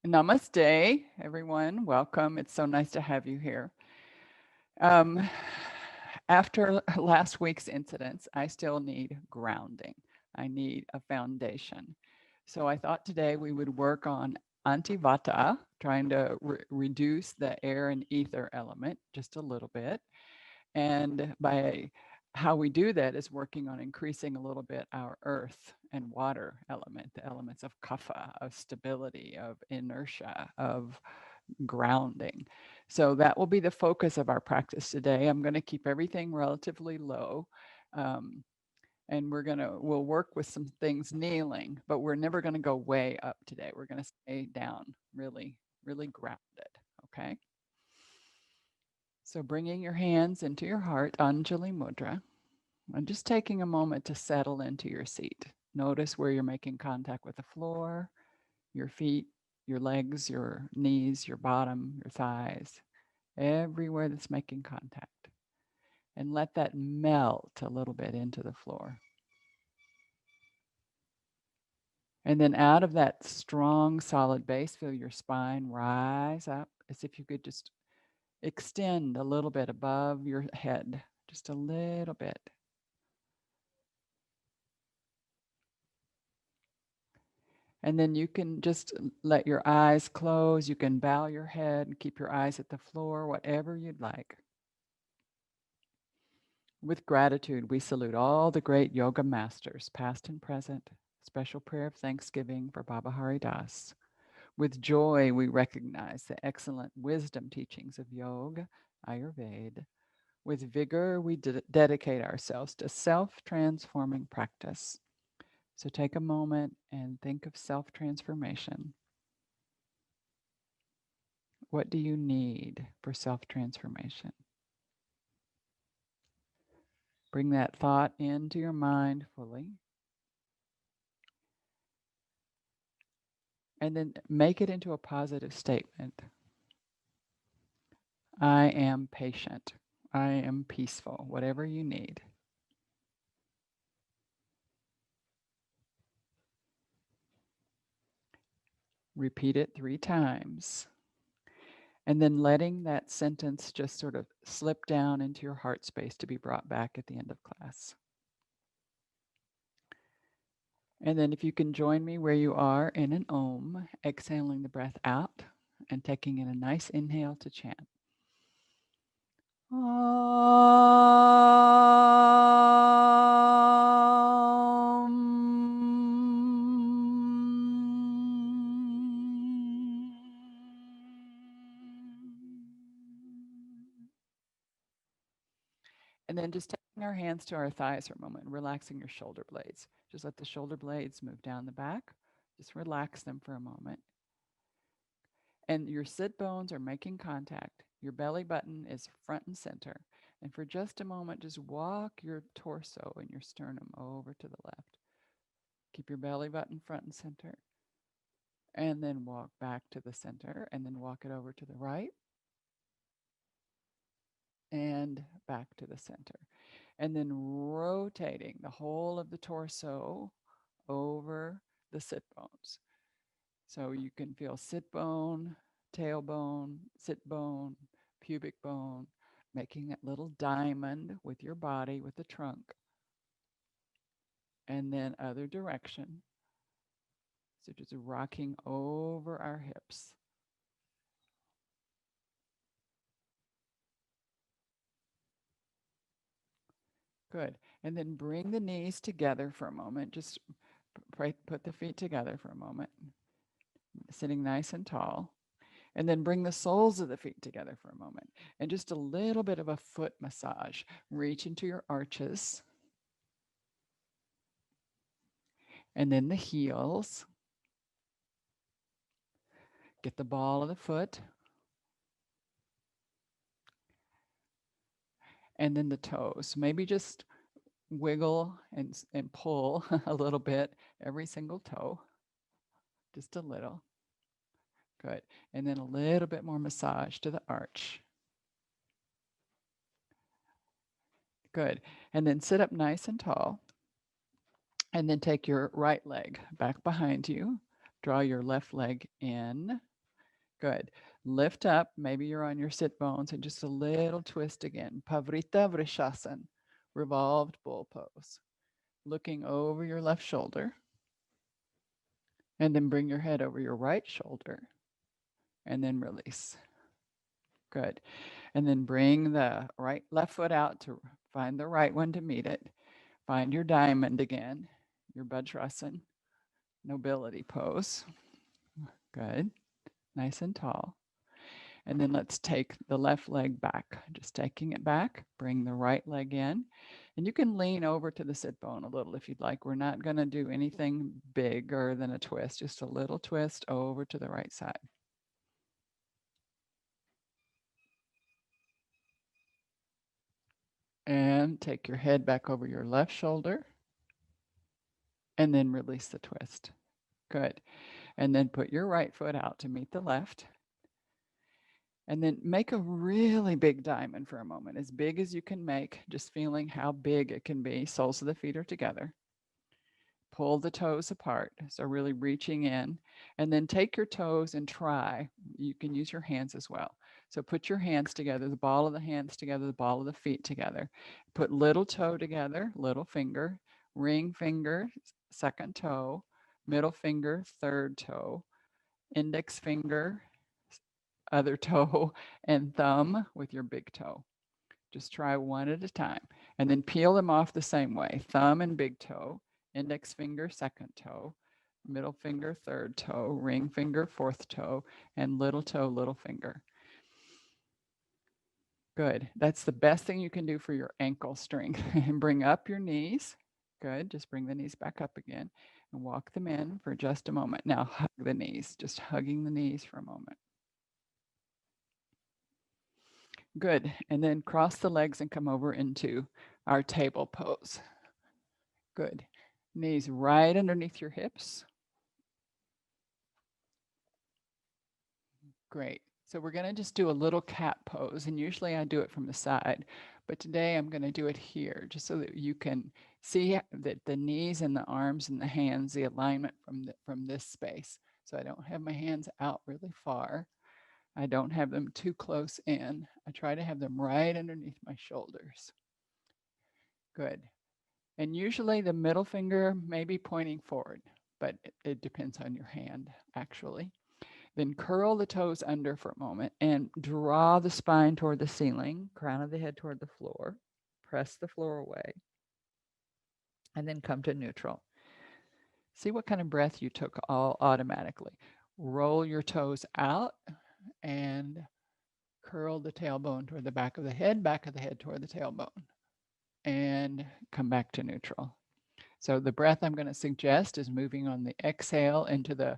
Namaste, everyone. Welcome. It's so nice to have you here. Um, after last week's incidents, I still need grounding. I need a foundation. So I thought today we would work on anti-vata, trying to reduce the air and ether element just a little bit. And by how we do that is working on increasing a little bit our earth and water element, the elements of kapha, of stability, of inertia, of grounding. So that will be the focus of our practice today. I'm going to keep everything relatively low. Um, and we'll work with some things kneeling, but we're never going to go way up today. We're going to stay down, really, really grounded. Okay. So bringing your hands into your heart, Anjali Mudra, and just taking a moment to settle into your seat. Notice where you're making contact with the floor, your feet, your legs, your knees, your bottom, your thighs, everywhere that's making contact. And let that melt a little bit into the floor. And then out of that strong, solid base, feel your spine rise up as if you could just extend a little bit above your head, just a little bit. And then you can just let your eyes close. You can bow your head, keep your eyes at the floor, whatever you'd like. With gratitude, we salute all the great yoga masters, past and present. Special prayer of thanksgiving for Baba Hari Das. With joy, we recognize the excellent wisdom teachings of yoga, Ayurveda. With vigor, we dedicate ourselves to self-transforming practice. So take a moment and think of self-transformation. What do you need for self-transformation? Bring that thought into your mind fully. And then make it into a positive statement. I am patient. I am peaceful, whatever you need. Repeat it 3 times. And then letting that sentence just sort of slip down into your heart space to be brought back at the end of class. And then if you can join me where you are in an Om, exhaling the breath out and taking in a nice inhale to chant. And then just taking our hands to our thighs for a moment, relaxing your shoulder blades. Just let the shoulder blades move down the back. Just relax them for a moment. And your sit bones are making contact. Your belly button is front and center. And for just a moment, just walk your torso and your sternum over to the left. Keep your belly button front and center. And then walk back to the center. And then walk it over to the right. And back to the center. And then rotating the whole of the torso over the sit bones. So you can feel sit bone, tailbone, sit bone, pubic bone, making that little diamond with your body, with the trunk. And then other direction. So just rocking over our hips. Good. And then bring the knees together for a moment. Just put the feet together for a moment, sitting nice and tall. And then bring the soles of the feet together for a moment. And just a little bit of a foot massage. Reach into your arches. And then the heels. Get the ball of the foot. And then the toes. Maybe just wiggle and pull a little bit every single toe. Just a little. Good. And then a little bit more massage to the arch. Good. And then sit up nice and tall. And then take your right leg back behind you. Draw your left leg in. Good. Lift up. Maybe you're on your sit bones and just a little twist again. Pavrita Vrishasana, revolved bull pose. Looking over your left shoulder. And then bring your head over your right shoulder. And then release. Good. And then bring the left foot out to find the right one to meet it. Find your diamond again, your Vajrasana, nobility pose. Good. Nice and tall. And then let's take the left leg back, just taking it back, bring the right leg in. And you can lean over to the sit bone a little if you'd like. We're not going to do anything bigger than a twist, just a little twist over to the right side. And take your head back over your left shoulder. And then release the twist. Good. And then put your right foot out to meet the left. And then make a really big diamond for a moment, as big as you can make, just feeling how big it can be. Soles of the feet are together. Pull the toes apart, so really reaching in. And then take your toes and try. You can use your hands as well. So put your hands together, the ball of the hands together, the ball of the feet together. Put little toe together, little finger, ring finger, second toe, middle finger, third toe, index finger, other toe, and thumb with your big toe. Just try one at a time. And then peel them off the same way. Thumb and big toe, index finger, second toe, middle finger, third toe, ring finger, fourth toe, and little toe, little finger. Good. That's the best thing you can do for your ankle strength. And bring up your knees. Good. Just bring the knees back up again and walk them in for just a moment. Now hug the knees, just hugging the knees for a moment. Good. And then cross the legs and come over into our table pose. Good. Knees right underneath your hips. Great. So we're going to just do a little cat pose. And usually I do it from the side. But today I'm going to do it here just so that you can see that the knees and the arms and the hands, the alignment from this space. So I don't have my hands out really far. I don't have them too close in. I try to have them right underneath my shoulders. Good. And usually the middle finger may be pointing forward, but it depends on your hand, actually. Then curl the toes under for a moment and draw the spine toward the ceiling, crown of the head toward the floor. Press the floor away. And then come to neutral. See what kind of breath you took all automatically. Roll your toes out and curl the tailbone toward the back of the head toward the tailbone. And come back to neutral. So the breath I'm going to suggest is moving on the exhale into the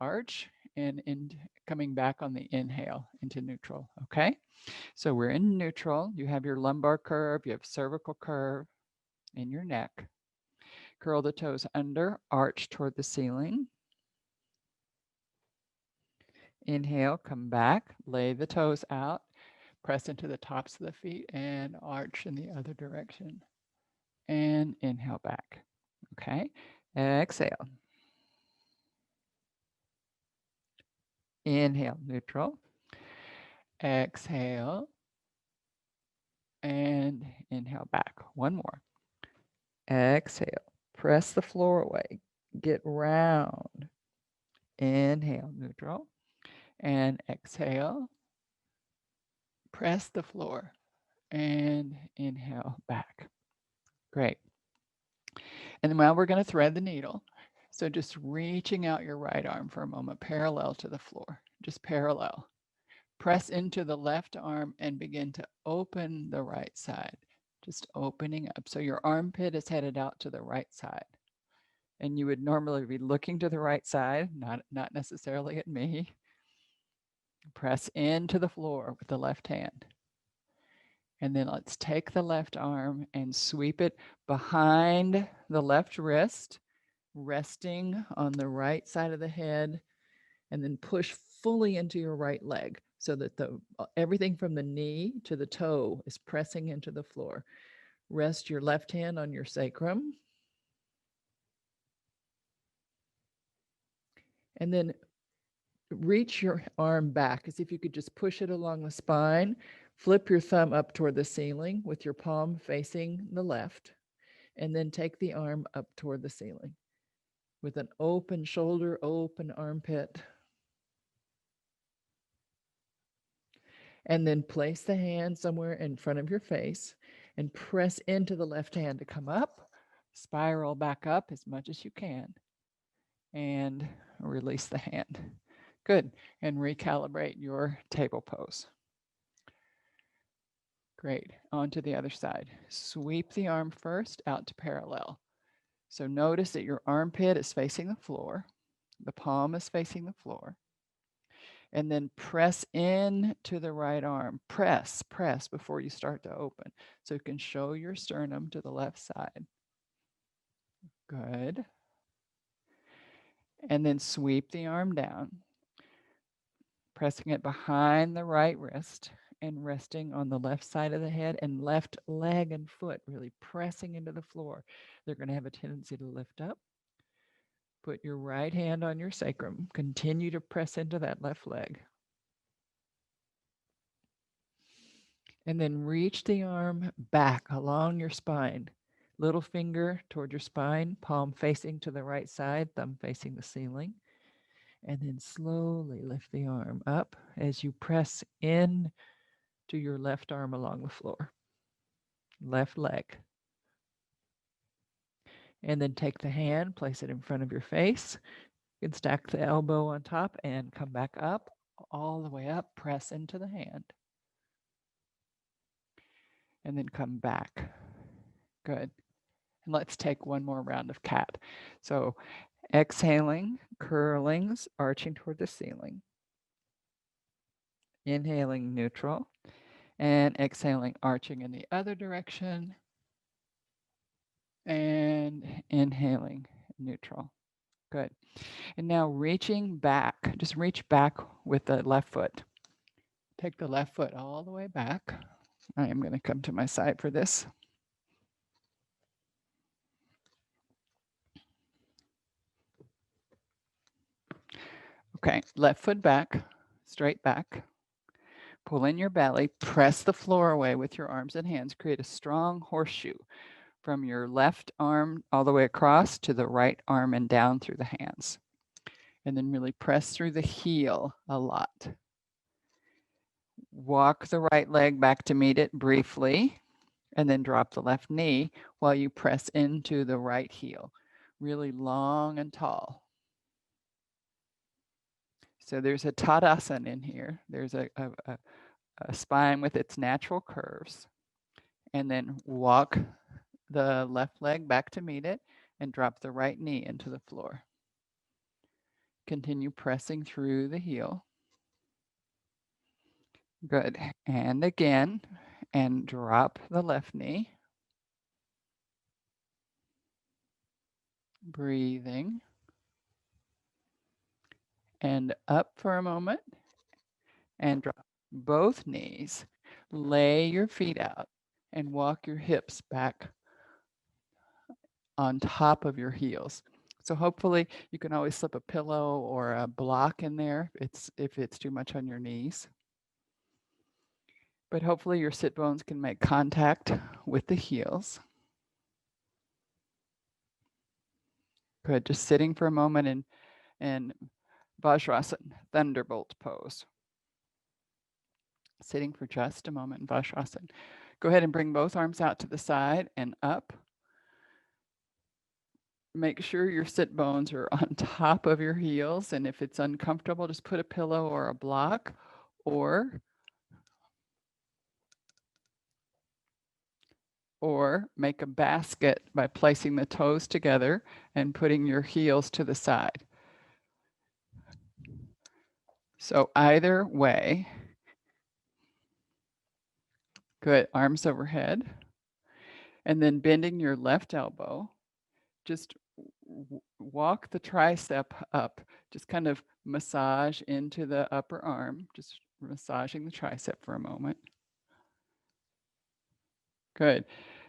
arch and coming back on the inhale into neutral. Okay. So we're in neutral. You have your lumbar curve, you have cervical curve in your neck. Curl the toes under, arch toward the ceiling. Inhale, come back, lay the toes out, press into the tops of the feet and arch in the other direction. And inhale back. Okay. Exhale. Inhale, neutral. Exhale. And inhale back. One more. Exhale. Press the floor away. Get round. Inhale, neutral. And exhale. Press the floor. And inhale back. Great. And then now we're going to thread the needle. So just reaching out your right arm for a moment, parallel to the floor. Just parallel. Press into the left arm and begin to open the right side. Just opening up. So your armpit is headed out to the right side. And you would normally be looking to the right side, not necessarily at me. Press into the floor with the left hand. And then let's take the left arm and sweep it behind the left wrist, resting on the right side of the head, and then push fully into your right leg so that everything from the knee to the toe is pressing into the floor. Rest your left hand on your sacrum. And then reach your arm back as if you could just push it along the spine. Flip your thumb up toward the ceiling with your palm facing the left, and then take the arm up toward the ceiling with an open shoulder, open armpit. And then place the hand somewhere in front of your face and press into the left hand to come up. Spiral back up as much as you can and release the hand. Good. And recalibrate your table pose. Great. On to the other side. Sweep the arm first out to parallel. So notice that your armpit is facing the floor. The palm is facing the floor. And then press in to the right arm. Press before you start to open. So you can show your sternum to the left side. Good. And then sweep the arm down, pressing it behind the right wrist and resting on the left side of the head and left leg and foot, really pressing into the floor. They're going to have a tendency to lift up. Put your right hand on your sacrum. Continue to press into that left leg. And then reach the arm back along your spine. Little finger toward your spine, palm facing to the right side, thumb facing the ceiling. And then slowly lift the arm up as you press in to your left arm along the floor. Left leg. And then take the hand, place it in front of your face. You can stack the elbow on top and come back up, all the way up, press into the hand. And then come back. Good. And let's take one more round of cat. So exhaling, curlings, arching toward the ceiling. Inhaling, neutral. And exhaling, arching in the other direction. And inhaling, neutral. Good. And now reaching back, just reach back with the left foot. Take the left foot all the way back. I am going to come to my side for this. Okay, left foot back, straight back. Pull in your belly, press the floor away with your arms and hands. Create a strong horseshoe from your left arm all the way across to the right arm and down through the hands. And then really press through the heel a lot. Walk the right leg back to meet it briefly, and then drop the left knee while you press into the right heel. Really long and tall. So there's a Tadasana in here. There's a spine with its natural curves. And then walk the left leg back to meet it and drop the right knee into the floor. Continue pressing through the heel. Good. And again, and drop the left knee. Breathing. And up for a moment and drop both knees. Lay your feet out and walk your hips back on top of your heels. So hopefully you can always slip a pillow or a block in there if it's too much on your knees. But hopefully your sit bones can make contact with the heels. Good, just sitting for a moment in Vajrasana, thunderbolt pose. Sitting for just a moment in Vajrasana. Go ahead and bring both arms out to the side and up. Make sure your sit bones are on top of your heels. And if it's uncomfortable, just put a pillow or a block or make a basket by placing the toes together and putting your heels to the side. So either way, good, arms overhead. And then bending your left elbow, just walk the tricep up, just kind of massage into the upper arm, just massaging the tricep for a moment. Good.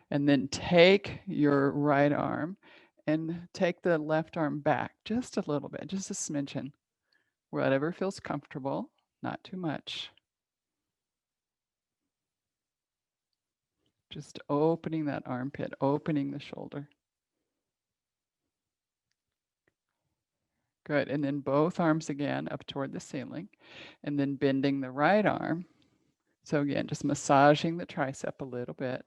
And then take your right arm and take the left arm back just a little bit, just a smidgen. Whatever feels comfortable, not too much. Just opening that armpit, opening the shoulder. Good. And then both arms again up toward the ceiling, and then bending the right arm. So again, just massaging the tricep a little bit.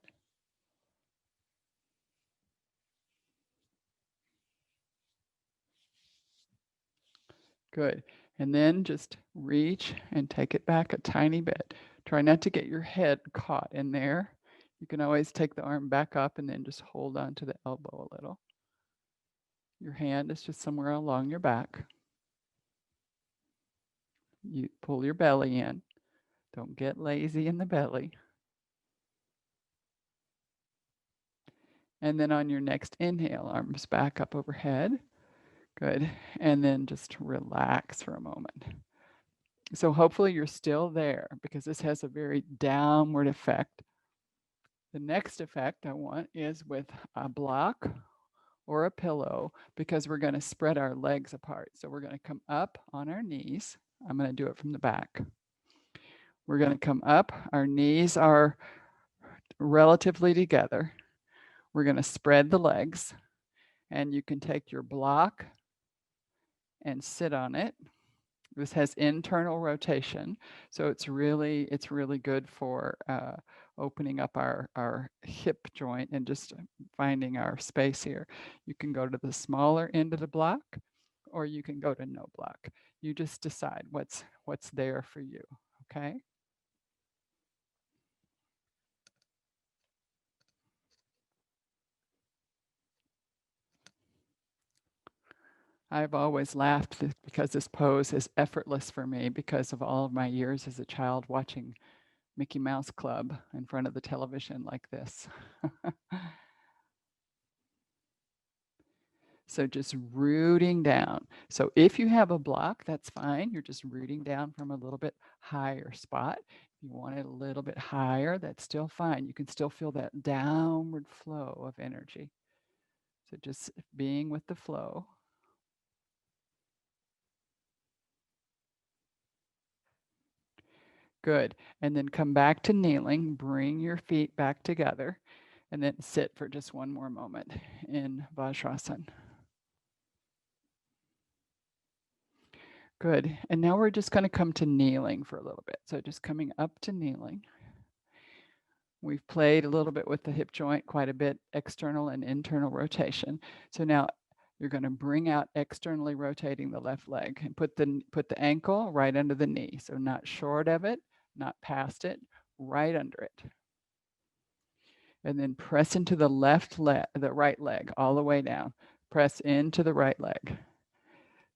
Good. And then just reach and take it back a tiny bit. Try not to get your head caught in there. You can always take the arm back up and then just hold on to the elbow a little. Your hand is just somewhere along your back. You pull your belly in. Don't get lazy in the belly. And then on your next inhale, arms back up overhead. Good. And then just relax for a moment. So hopefully you're still there because this has a very downward effect. The next effect I want is with a block or a pillow because we're going to spread our legs apart. So we're going to come up on our knees. I'm going to do it from the back. We're going to come up. Our knees are relatively together. We're going to spread the legs, and you can take your block and sit on it. This has internal rotation, so it's really good for opening up our hip joint and just finding our space here. You can go to the smaller end of the block, or you can go to no block. You just decide what's there for you. Okay. I've always laughed because this pose is effortless for me because of all of my years as a child watching Mickey Mouse Club in front of the television like this. So just rooting down. So if you have a block, that's fine. You're just rooting down from a little bit higher spot. If you want it a little bit higher, that's still fine. You can still feel that downward flow of energy. So just being with the flow. Good. And then come back to kneeling. Bring your feet back together. And then sit for just one more moment in Vajrasana. Good. And now we're just going to come to kneeling for a little bit. So just coming up to kneeling. We've played a little bit with the hip joint, quite a bit, external and internal rotation. So now you're going to bring out externally rotating the left leg and put the ankle right under the knee. So not short of it, not past it, right under it. And then press into the right leg all the way down. Press into the right leg.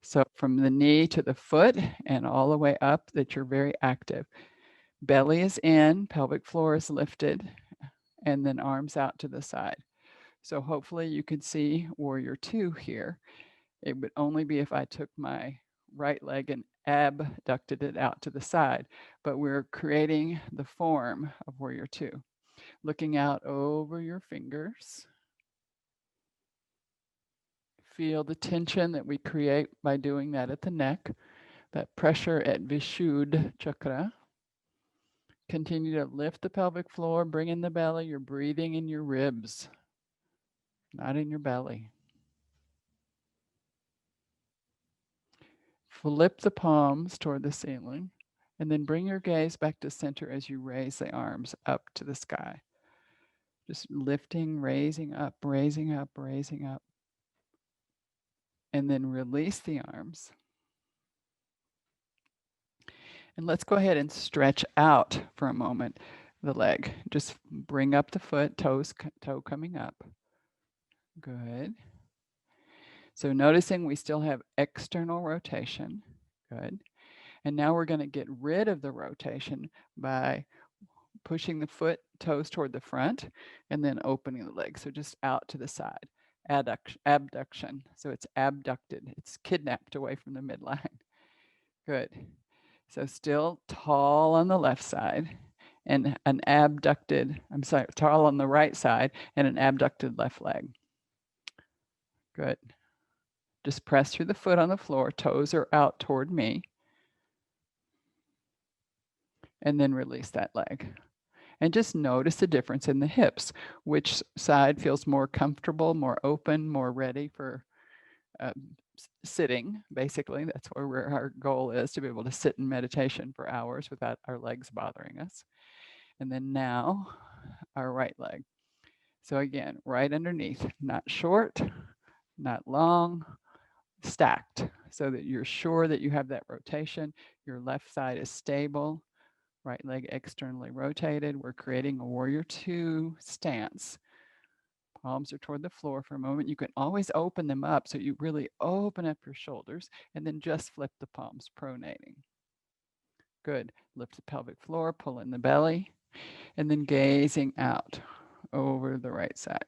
So from the knee to the foot and all the way up, that you're very active. Belly is in, pelvic floor is lifted, and then arms out to the side. So hopefully you can see Warrior 2 here. It would only be if I took my right leg and abducted it out to the side, but we're creating the form of Warrior 2. Looking out over your fingers. Feel the tension that we create by doing that at the neck, that pressure at Vishuddha chakra. Continue to lift the pelvic floor, bring in the belly. You're breathing in your ribs, not in your belly. Flip the palms toward the ceiling, and then bring your gaze back to center as you raise the arms up to the sky. Just lifting, raising up, raising up, raising up. And then release the arms. And let's go ahead and stretch out for a moment the leg. Just bring up the foot, toe coming up. Good. So noticing we still have external rotation. Good. And now we're going to get rid of the rotation by pushing the foot, toes toward the front, and then opening the leg. So just out to the side. Abduction. So it's abducted. It's kidnapped away from the midline. Good. So still tall on the left side and tall on the right side and an abducted left leg. Good. Just press through the foot on the floor. Toes are out toward me. and then release that leg. And just notice the difference in the hips. Which side feels more comfortable, more open, more ready for uh, sitting, basically. That's where our goal is, to be able to sit in meditation for hours without our legs bothering us. And then now, our right leg. So again, right underneath, not short, not long, stacked, so that you're sure that you have that rotation. Your left side is stable, right leg externally rotated. We're creating a warrior two stance. Palms are toward the floor for a moment. You can always open them up, so you really open up your shoulders, and then just flip the palms, pronating. Good. Lift the pelvic floor, pull in the belly, and then gazing out over the right side.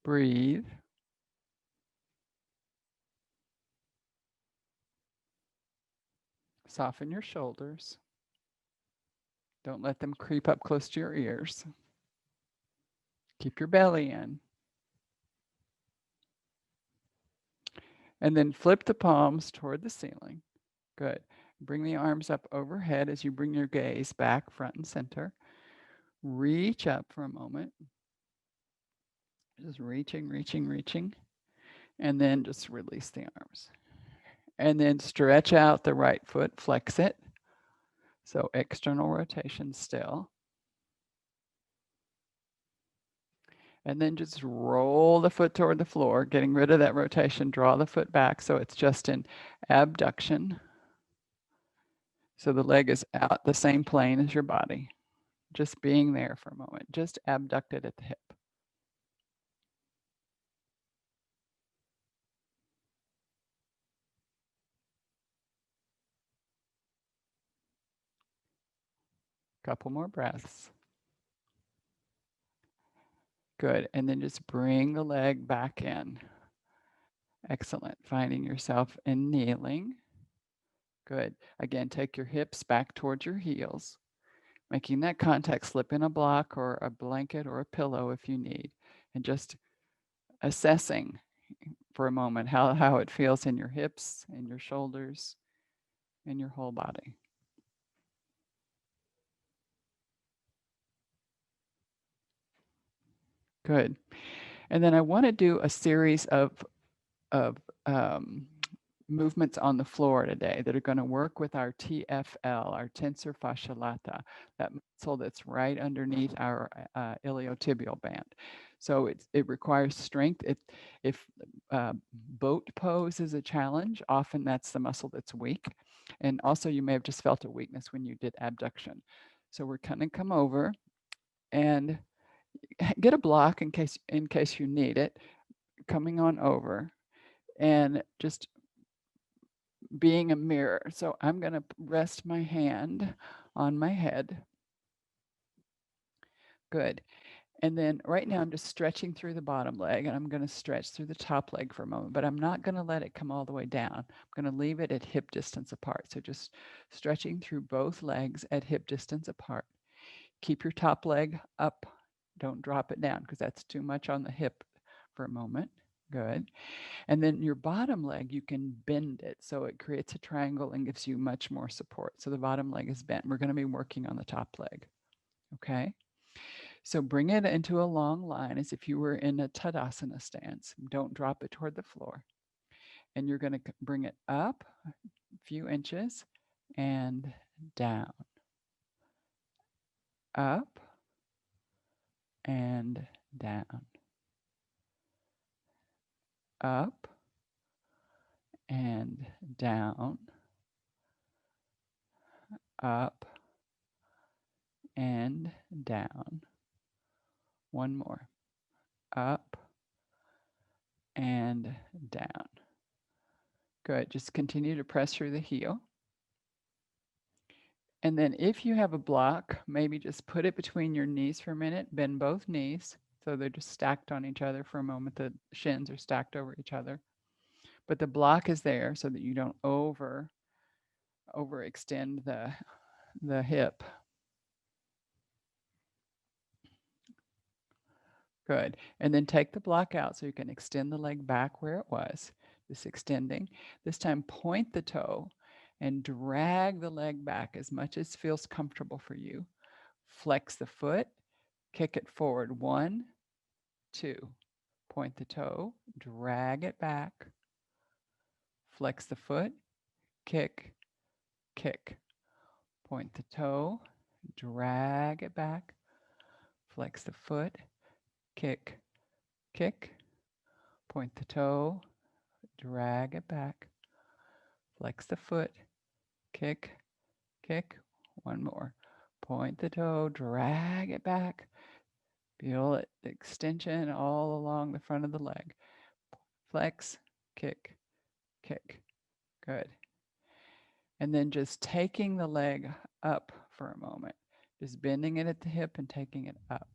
Breathe. Soften your shoulders. Don't let them creep up close to your ears. Keep your belly in. And then flip the palms toward the ceiling. Good. Bring the arms up overhead as you bring your gaze back front and center. Reach up for a moment. Just reaching, reaching, reaching. And then just release the arms. And then stretch out the right foot, flex it. So external rotation still. And then just roll the foot toward the floor, getting rid of that rotation. Draw the foot back so it's just in abduction. So the leg is out the same plane as your body. Just being there for a moment, just abducted at the hip. Couple more breaths. Good. And then just bring the leg back in. Excellent. Finding yourself in kneeling. Good. Again, take your hips back towards your heels, making that contact. Slip in a block or a blanket or a pillow if you need, and just assessing for a moment how it feels in your hips, in your shoulders, in your whole body. Good. And then I want to do a series of movements on the floor today that are going to work with our TFL, our tensor fascia lata, that muscle that's right underneath our iliotibial band. So it requires strength. If boat pose is a challenge, often that's the muscle that's weak. And also you may have just felt a weakness when you did abduction. So we're going to come over and get a block in case you need it, coming on over and just being a mirror. So I'm going to rest my hand on my head. Good. And then right now I'm just stretching through the bottom leg, and I'm going to stretch through the top leg for a moment, but I'm not going to let it come all the way down. I'm going to leave it at hip distance apart. So just stretching through both legs at hip distance apart. Keep your top leg up. Don't drop it down because that's too much on the hip for a moment. Good. And then your bottom leg, you can bend it. So it creates a triangle and gives you much more support. So the bottom leg is bent. We're going to be working on the top leg. Okay. So bring it into a long line as if you were in a Tadasana stance. Don't drop it toward the floor. And you're going to bring it up a few inches and down. Up and down. Up and down. Up and down. One more. Up and down. Good. Just continue to press through the heel. And then if you have a block, maybe just put it between your knees for a minute, bend both knees so they're just stacked on each other for a moment. The shins are stacked over each other. But the block is there so that you don't overextend the hip. Good. And then take the block out so you can extend the leg back where it was, just extending. This time point the toe and drag the leg back as much as feels comfortable for you. Flex the foot, kick it forward. 1, 2. Point the toe, drag it back. Flex the foot, kick, kick. Point the toe, drag it back. Flex the foot, kick, kick. Point the toe, drag it back. Flex the foot, kick, kick. One more. Point the toe, drag it back. Feel it, extension all along the front of the leg. Flex, kick, kick. Good. And then just taking the leg up for a moment, just bending it at the hip and taking it up.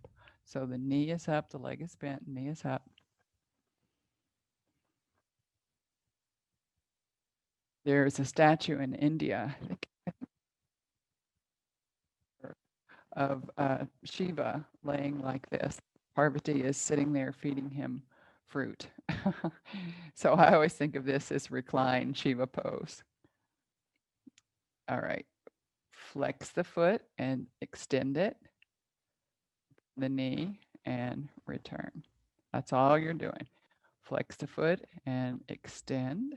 So the knee is up, the leg is bent, knee is up. There's a statue in India of Shiva laying like this. Parvati is sitting there feeding him fruit. So I always think of this as recline Shiva pose. All right. Flex the foot and extend it, the knee, and return. That's all you're doing. Flex the foot and extend,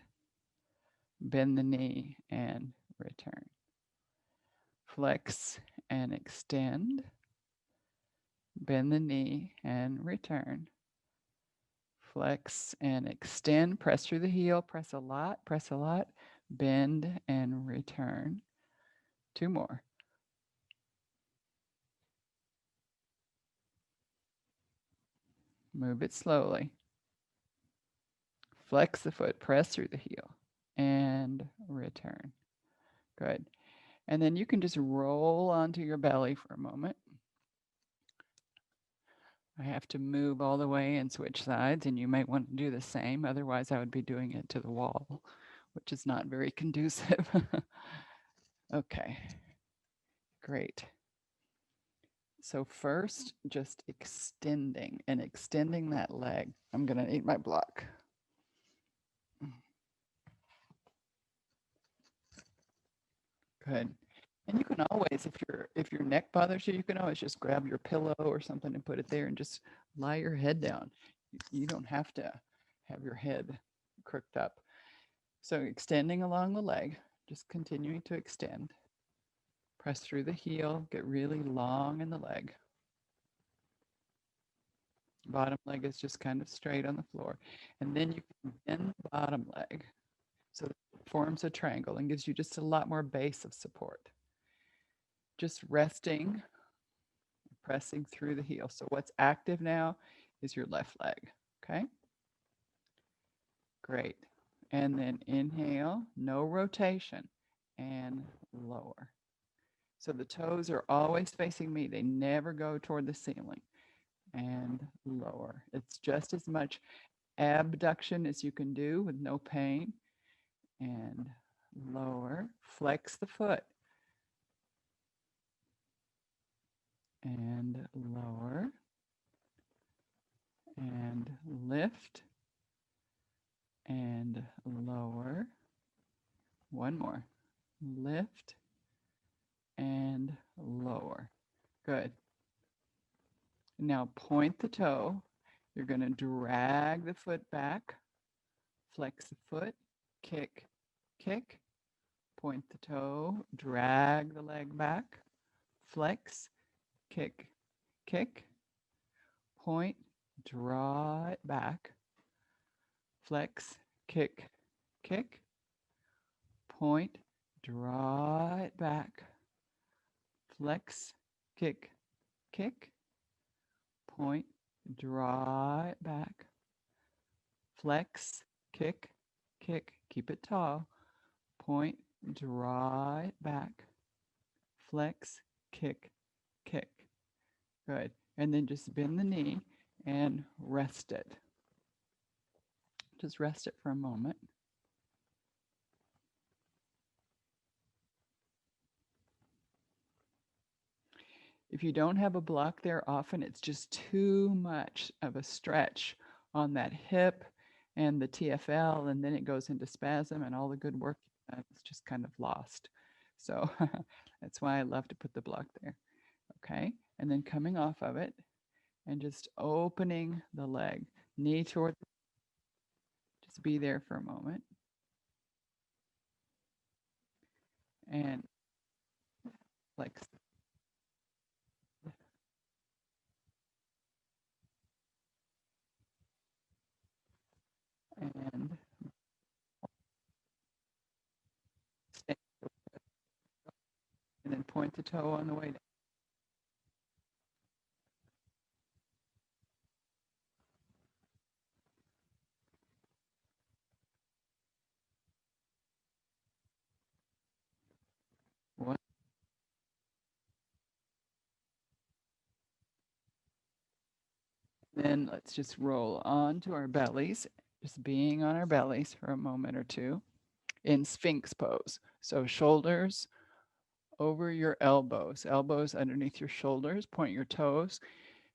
bend the knee and return. Flex and extend, bend the knee and return. Flex and extend, press through the heel, press a lot, bend and return. 2 more. Move it slowly. Flex the foot, press through the heel, and return. Good. And then you can just roll onto your belly for a moment. I have to move all the way and switch sides, and you might want to do the same. Otherwise, I would be doing it to the wall, which is not very conducive. Okay, great. So first, just extending that leg. I'm going to eat my block. Good. And you can always, if your neck bothers you, you can always just grab your pillow or something and put it there and just lie your head down. You don't have to have your head crooked up. So extending along the leg, just continuing to extend. Press through the heel, get really long in the leg. Bottom leg is just kind of straight on the floor. And then you can bend the bottom leg so it forms a triangle and gives you just a lot more base of support. Just resting, pressing through the heel. So what's active now is your left leg, okay? Great. And then inhale, no rotation, and lower. So the toes are always facing me. They never go toward the ceiling. And lower. It's just as much abduction as you can do with no pain. And lower. Flex the foot. And lower. And lift. And lower. One more. Lift. And lower. Good. Now point the toe. You're going to drag the foot back, flex the foot, kick, kick, point the toe, drag the leg back, flex, kick, kick, point, draw it back, flex, kick, kick, point, draw it back, flex, kick, kick, point, draw it back, flex, kick, kick, keep it tall, point, draw it back, flex, kick, kick. Good. And then just bend the knee and rest it. Just rest it for a moment. If you don't have a block there, often it's just too much of a stretch on that hip and the TFL, and then it goes into spasm and all the good work it's just kind of lost. So that's why I love to put the block there. Okay. And then coming off of it and just opening the leg, knee toward, just be there for a moment. And flex. And stay, and then point the toe on the way down. One. Then let's just roll on to our bellies, just being on our bellies for a moment or two in Sphinx pose. So shoulders over your elbows, elbows underneath your shoulders, point your toes,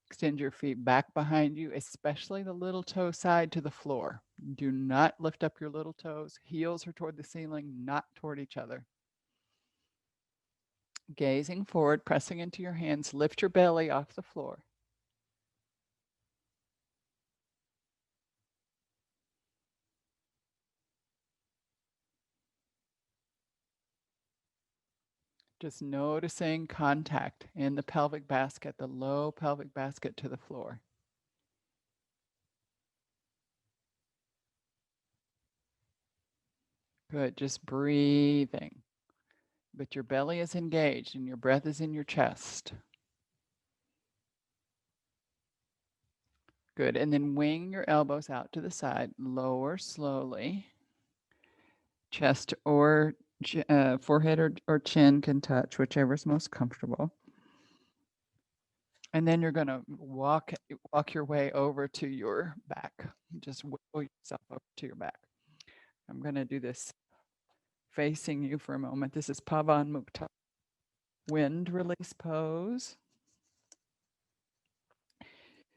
extend your feet back behind you, especially the little toe side to the floor. Do not lift up your little toes. Heels are toward the ceiling, not toward each other. Gazing forward, pressing into your hands, lift your belly off the floor. Just noticing contact in the pelvic basket, the low pelvic basket to the floor. Good, just breathing. But your belly is engaged and your breath is in your chest. Good, and then wing your elbows out to the side, lower slowly. Chest or forehead or chin can touch, whichever is most comfortable. And then you're going to walk your way over to your back. Just wiggle yourself over to your back. I'm going to do this facing you for a moment. This is Pavan Mukta, wind release pose.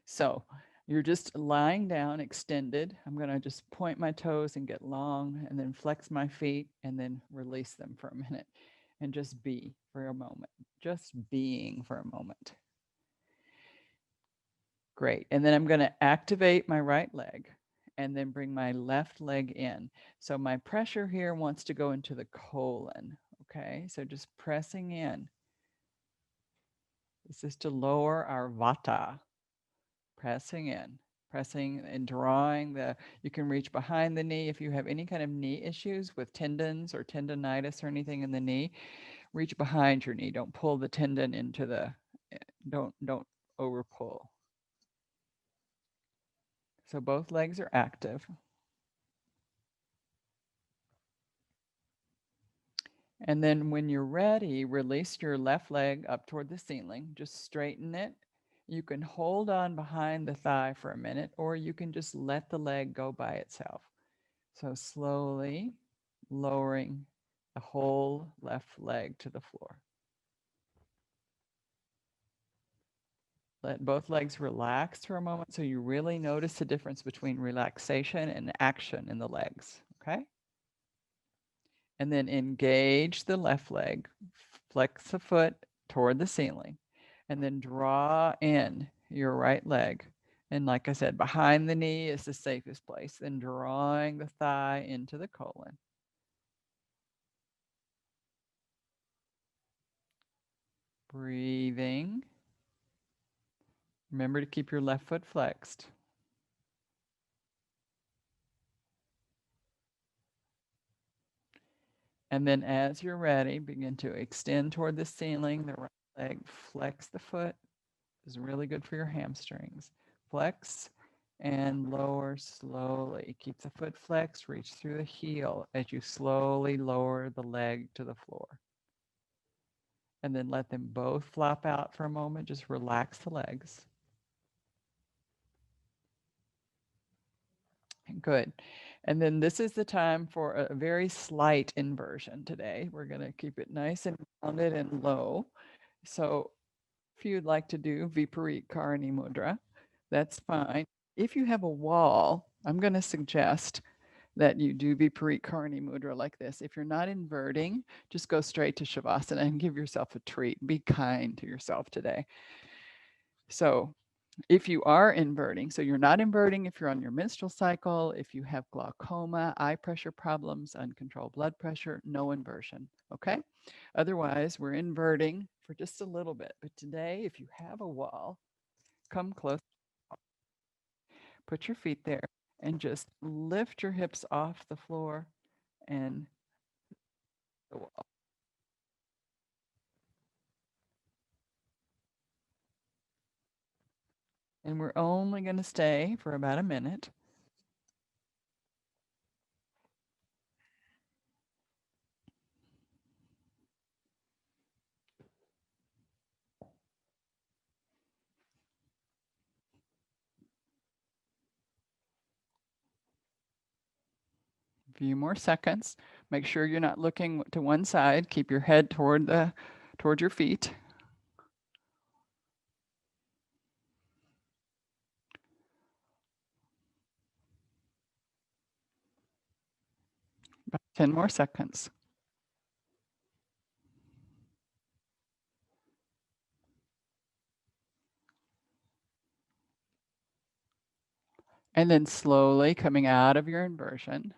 So you're just lying down, extended. I'm going to just point my toes and get long and then flex my feet and then release them for a minute and just be for a moment. Just being for a moment. Great. And then I'm going to activate my right leg and then bring my left leg in. So my pressure here wants to go into the colon. Okay. So just pressing in. This is to lower our Vata. Pressing in, pressing and drawing you can reach behind the knee if you have any kind of knee issues with tendons or tendonitis or anything in the knee. Reach behind your knee. Don't pull the tendon into don't over pull. So both legs are active. And then when you're ready, release your left leg up toward the ceiling. Just straighten it. You can hold on behind the thigh for a minute, or you can just let the leg go by itself. So slowly lowering the whole left leg to the floor. Let both legs relax for a moment so you really notice the difference between relaxation and action in the legs, okay? And then engage the left leg, flex the foot toward the ceiling, and then draw in your right leg. And like I said, behind the knee is the safest place. Then drawing the thigh into the colon. Breathing. Remember to keep your left foot flexed. And then as you're ready, begin to extend toward the ceiling, the right leg, flex the foot. This is really good for your hamstrings. Flex and lower slowly. Keep the foot flexed, reach through the heel as you slowly lower the leg to the floor. And then let them both flop out for a moment. Just relax the legs. Good. And then this is the time for a very slight inversion today. We're going to keep it nice and rounded and low. So if you'd like to do Viparit Karani Mudra, that's fine. If you have a wall, I'm going to suggest that you do Viparita Mudra like this. If you're not inverting, just go straight to Shavasana and give yourself a treat. Be kind to yourself today. So if you are inverting, so you're not inverting if you're on your menstrual cycle, if you have glaucoma, eye pressure problems, uncontrolled blood pressure, no inversion, okay? Otherwise, we're inverting for just a little bit. But today, if you have a wall, come close, put your feet there, and just lift your hips off the floor and the wall. And we're only going to stay for about a minute. A few more seconds. Make sure you're not looking to one side. Keep your head toward your feet. About 10 more seconds. And then slowly coming out of your inversion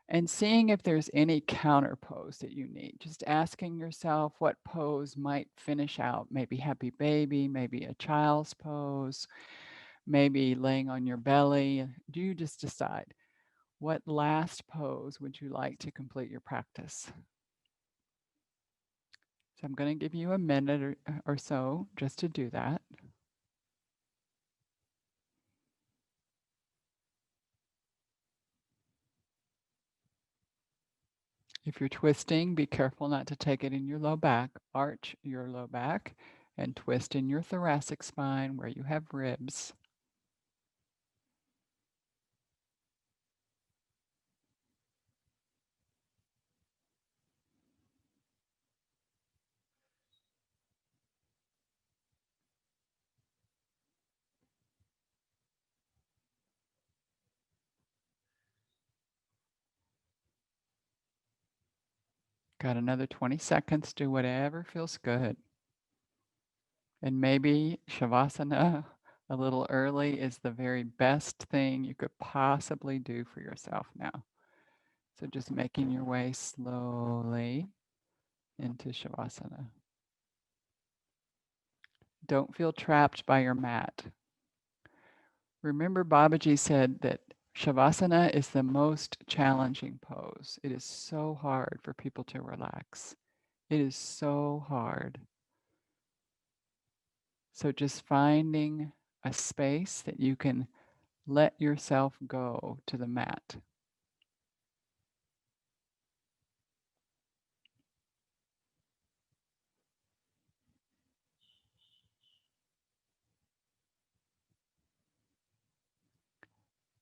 and seeing if there's any counter pose that you need. Just asking yourself what pose might finish out. Maybe happy baby, maybe a child's pose, maybe laying on your belly. Do you just decide what last pose would you like to complete your practice? So I'm going to give you a minute or so just to do that. If you're twisting, be careful not to take it in your low back. Arch your low back and twist in your thoracic spine where you have ribs. Got another 20 seconds. Do whatever feels good. And maybe Shavasana a little early is the very best thing you could possibly do for yourself now. So just making your way slowly into Shavasana. Don't feel trapped by your mat. Remember, Babaji said that Shavasana is the most challenging pose. It is so hard for people to relax. It is so hard. So just finding a space that you can let yourself go to the mat.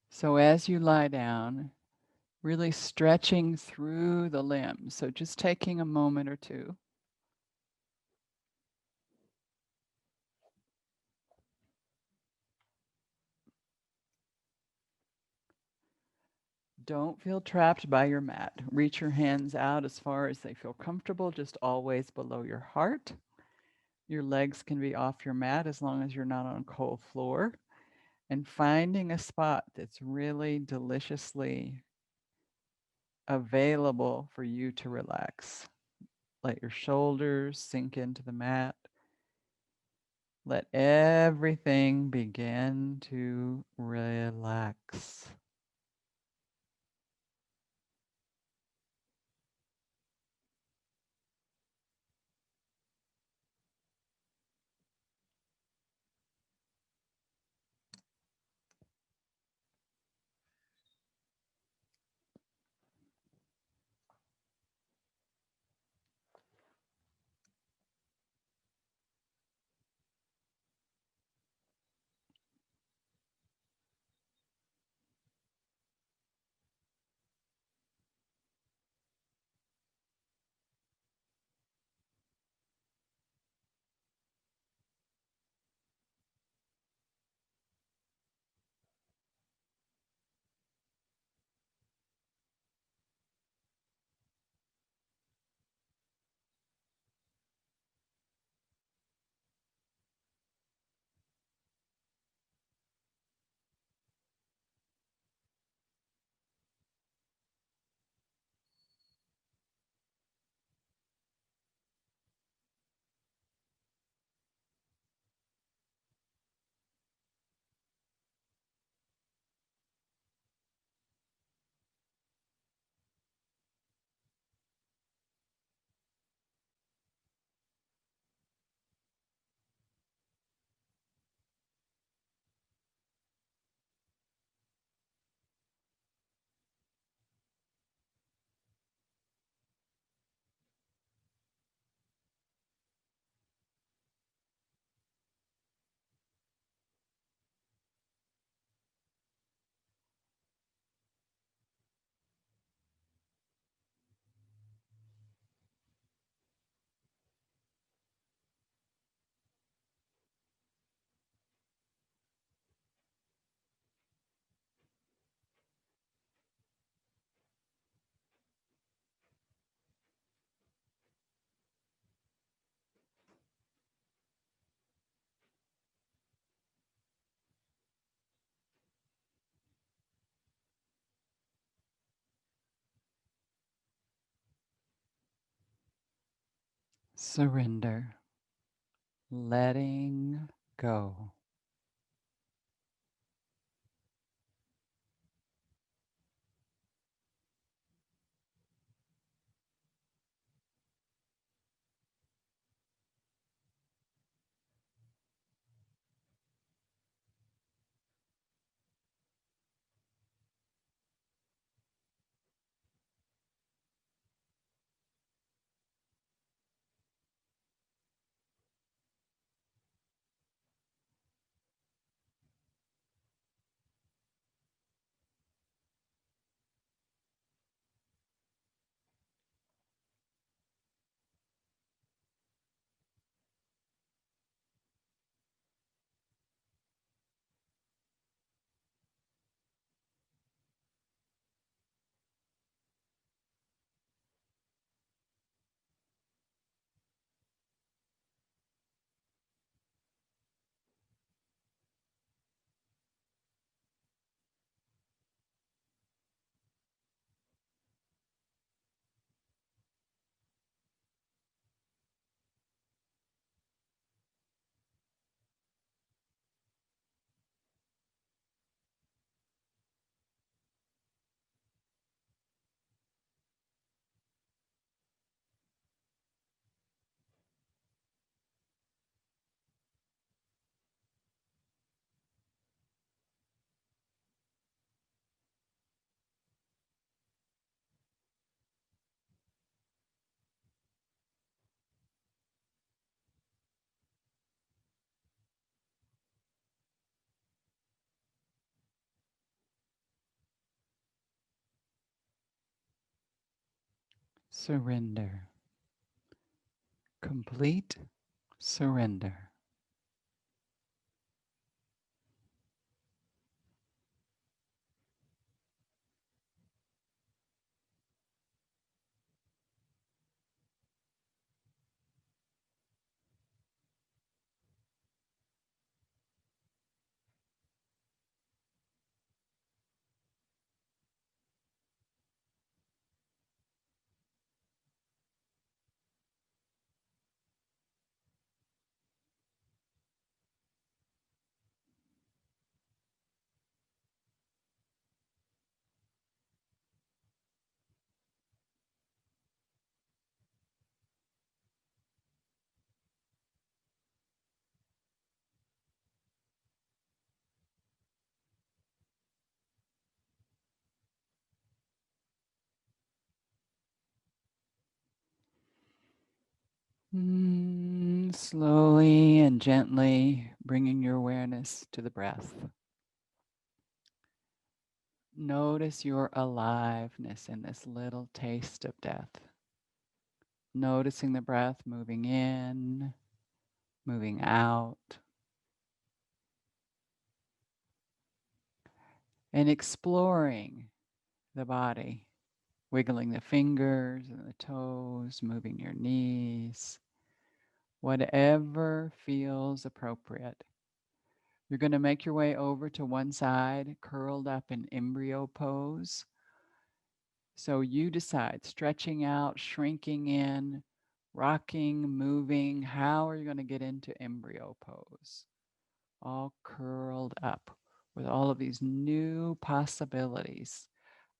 So as you lie down, really stretching through the limbs. So just taking a moment or two. Don't feel trapped by your mat. Reach your hands out as far as they feel comfortable, just always below your heart. Your legs can be off your mat as long as you're not on cold floor. And finding a spot that's really deliciously available for you to relax. Let your shoulders sink into the mat. Let everything begin to relax. Surrender. Letting go. Surrender. Complete surrender. Slowly and gently bringing your awareness to the breath. Notice your aliveness in this little taste of death. Noticing the breath moving in, moving out, and exploring the body, wiggling the fingers and the toes, moving your knees, whatever feels appropriate. You're going to make your way over to one side, curled up in embryo pose. So you decide, stretching out, shrinking in, rocking, moving. How are you going to get into embryo pose? All curled up with all of these new possibilities,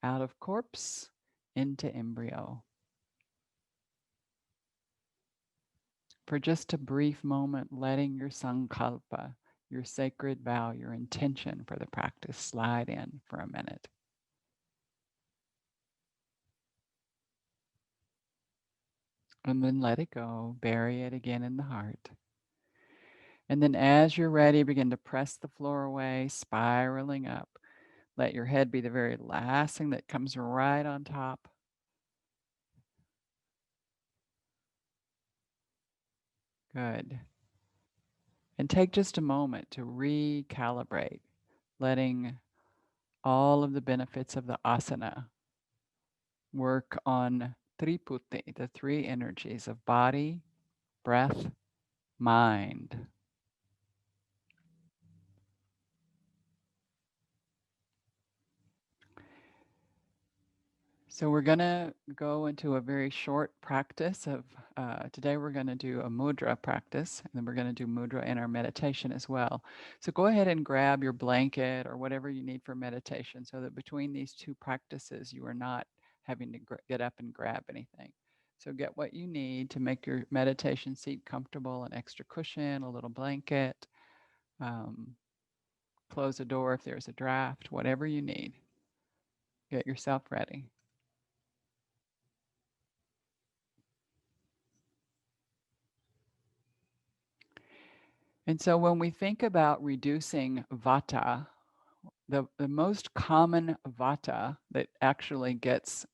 out of corpse into embryo. For just a brief moment, letting your sankalpa, your sacred vow, your intention for the practice slide in for a minute. And then let it go, bury it again in the heart. And then as you're ready, begin to press the floor away, spiraling up. Let your head be the very last thing that comes right on top. Good. And take just a moment to recalibrate, letting all of the benefits of the asana work on triputi, the three energies of body, breath, mind. So we're going to go into a very short practice of, today we're going to do a mudra practice, and then we're going to do mudra in our meditation as well. So go ahead and grab your blanket or whatever you need for meditation so that between these two practices, you are not having to get up and grab anything. So get what you need to make your meditation seat comfortable, an extra cushion, a little blanket, um, close the door if there's a draft, whatever you need. Get yourself ready. And so when we think about reducing Vata, the most common Vata that actually gets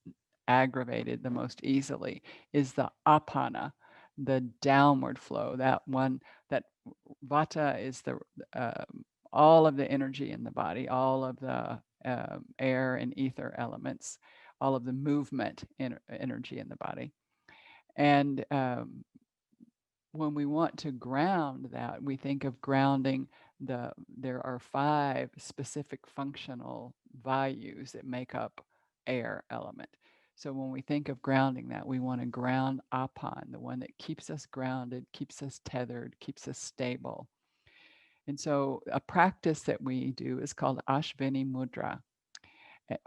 aggravated the most easily is the apana, the downward flow. That one, that Vata is the all of the energy in the body, all of the air and ether elements, all of the movement energy in the body. And when we want to ground that, we think of grounding there are 5 specific functional values that make up air element. So when we think of grounding that, we want to ground apan, the one that keeps us grounded, keeps us tethered, keeps us stable. And so a practice that we do is called Ashwini Mudra,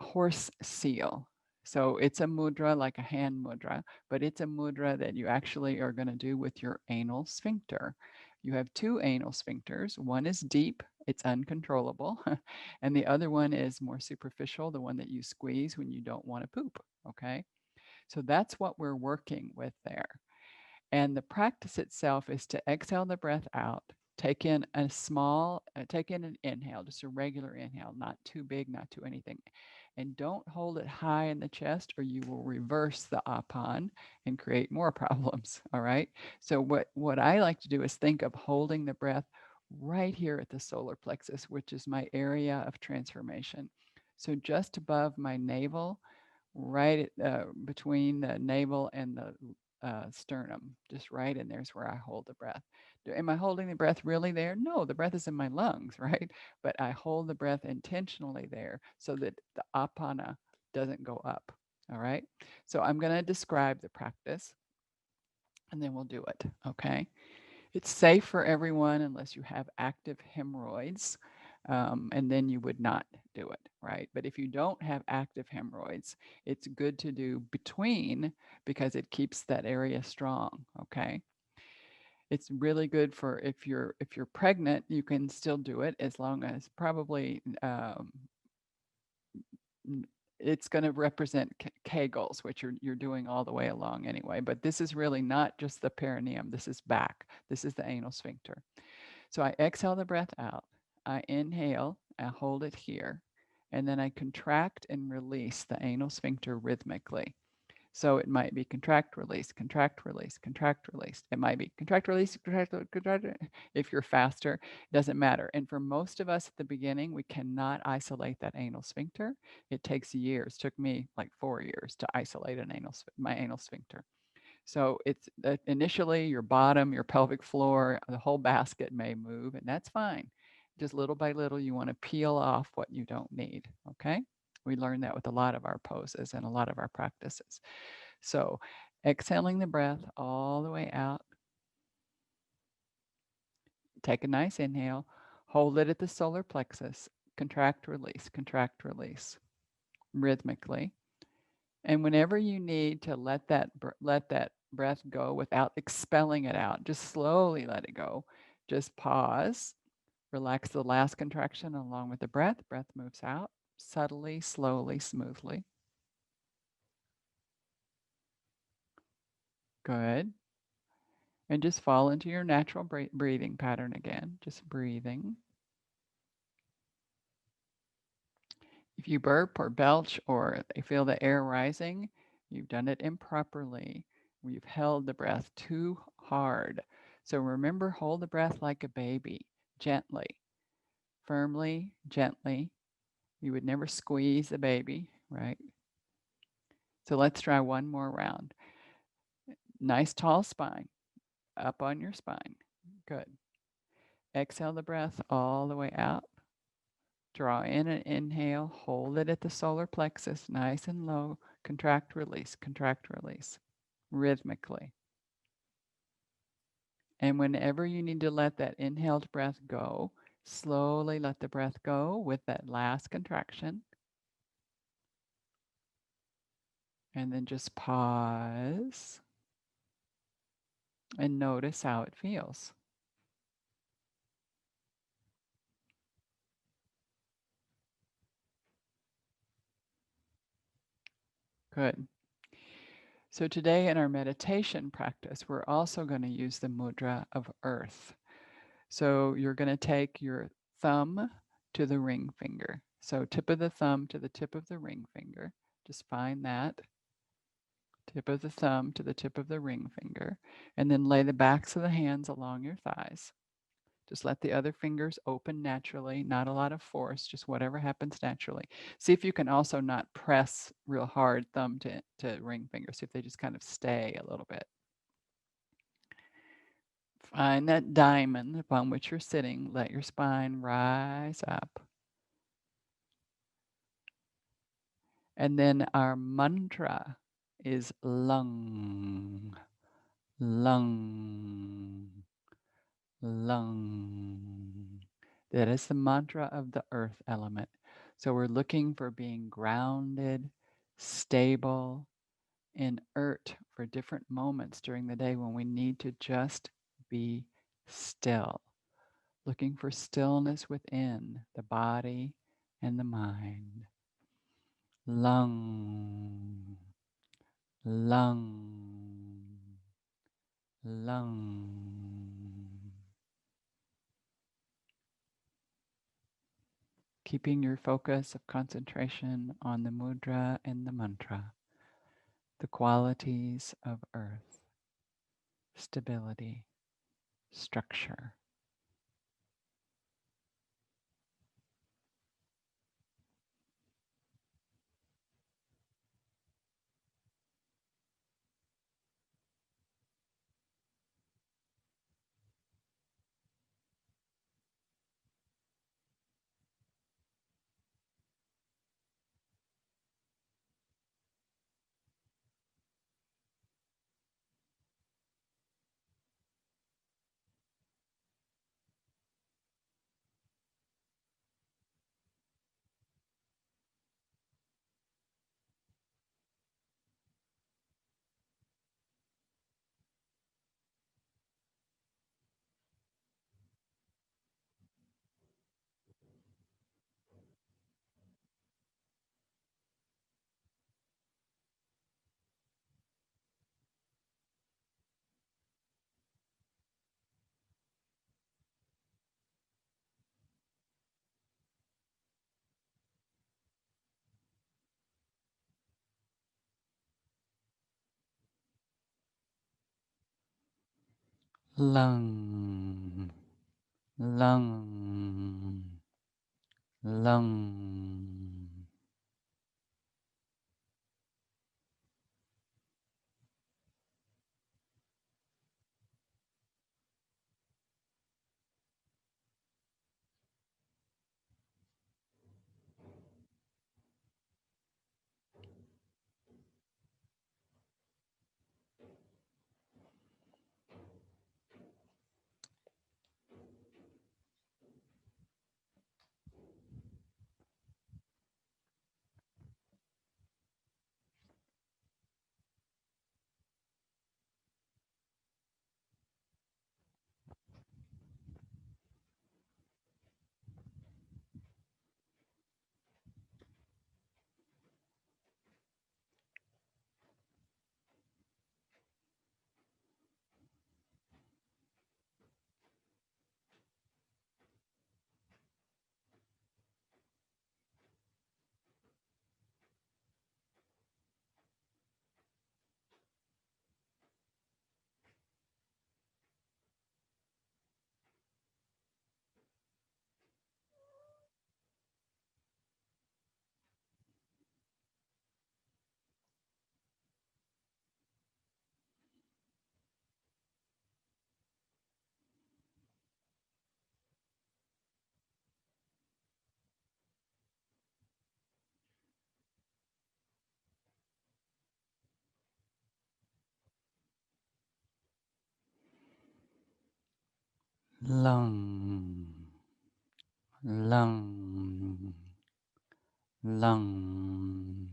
horse seal. So it's a mudra like a hand mudra, but it's a mudra that you actually are going to do with your anal sphincter. You have 2 anal sphincters. One is deep, it's uncontrollable, and the other one is more superficial, the one that you squeeze when you don't want to poop. Okay. So that's what we're working with there. And the practice itself is to exhale the breath out, take in an inhale, just a regular inhale, not too big, not too anything. And don't hold it high in the chest or you will reverse the apan and create more problems. All right. So what I like to do is think of holding the breath right here at the solar plexus, which is my area of transformation. So just above my navel, right between the navel and the sternum, just right in there's where I hold the breath. Am I holding the breath really there? No, the breath is in my lungs, right? But I hold the breath intentionally there so that the apana doesn't go up. All right. So I'm going to describe the practice and then we'll do it. Okay. It's safe for everyone unless you have active hemorrhoids, and then you would not do it, right? But if you don't have active hemorrhoids, it's good to do between because it keeps that area strong, okay? It's really good for if you're pregnant, you can still do it as long as probably it's going to represent kegels, which you're doing all the way along anyway. But this is really not just the perineum. This is back. This is the anal sphincter. So I exhale the breath out. I inhale, I hold it here, and then I contract and release the anal sphincter rhythmically. So it might be contract, release, contract, release, contract, release. It might be contract, release, contract, contract. If you're faster, it doesn't matter. And for most of us at the beginning, we cannot isolate that anal sphincter. It takes years. It took me like 4 years to isolate my anal sphincter. So it's initially your bottom, your pelvic floor, the whole basket may move, and that's fine. Just little by little, you want to peel off what you don't need. Okay. We learn that with a lot of our poses and a lot of our practices. So exhaling the breath all the way out. Take a nice inhale. Hold it at the solar plexus. Contract, release rhythmically. And whenever you need to let that breath go without expelling it out, just slowly let it go. Just pause, relax the last contraction along with the breath. Breath moves out subtly, slowly, smoothly. Good. And just fall into your natural breathing pattern again, just breathing. If you burp or belch or you feel the air rising, you've done it improperly. You've held the breath too hard. So remember, hold the breath like a baby, gently, firmly, gently. You would never squeeze the baby, right? So let's try one more round. Nice tall spine, up on your spine. Good. Exhale the breath all the way out. Draw in an inhale, hold it at the solar plexus, nice and low. contract, release, rhythmically. And whenever you need to let that inhaled breath go, slowly let the breath go with that last contraction. And then just pause and notice how it feels. Good. So today in our meditation practice, we're also going to use the mudra of earth. So you're going to take your thumb to the ring finger. So tip of the thumb to the tip of the ring finger. Just find that. Tip of the thumb to the tip of the ring finger. And then lay the backs of the hands along your thighs. Just let the other fingers open naturally, not a lot of force, just whatever happens naturally. See if you can also not press real hard thumb to ring finger. See if they just kind of stay a little bit. Find that diamond upon which you're sitting. Let your spine rise up. And then our mantra is lung, lung, lung. That is the mantra of the earth element. So we're looking for being grounded, stable, inert for different moments during the day when we need to just be still. Looking for stillness within the body and the mind. Lung, lung, lung. Keeping your focus of concentration on the mudra and the mantra, the qualities of earth, stability, structure. Lung, lung, lung. lung, lung, lung.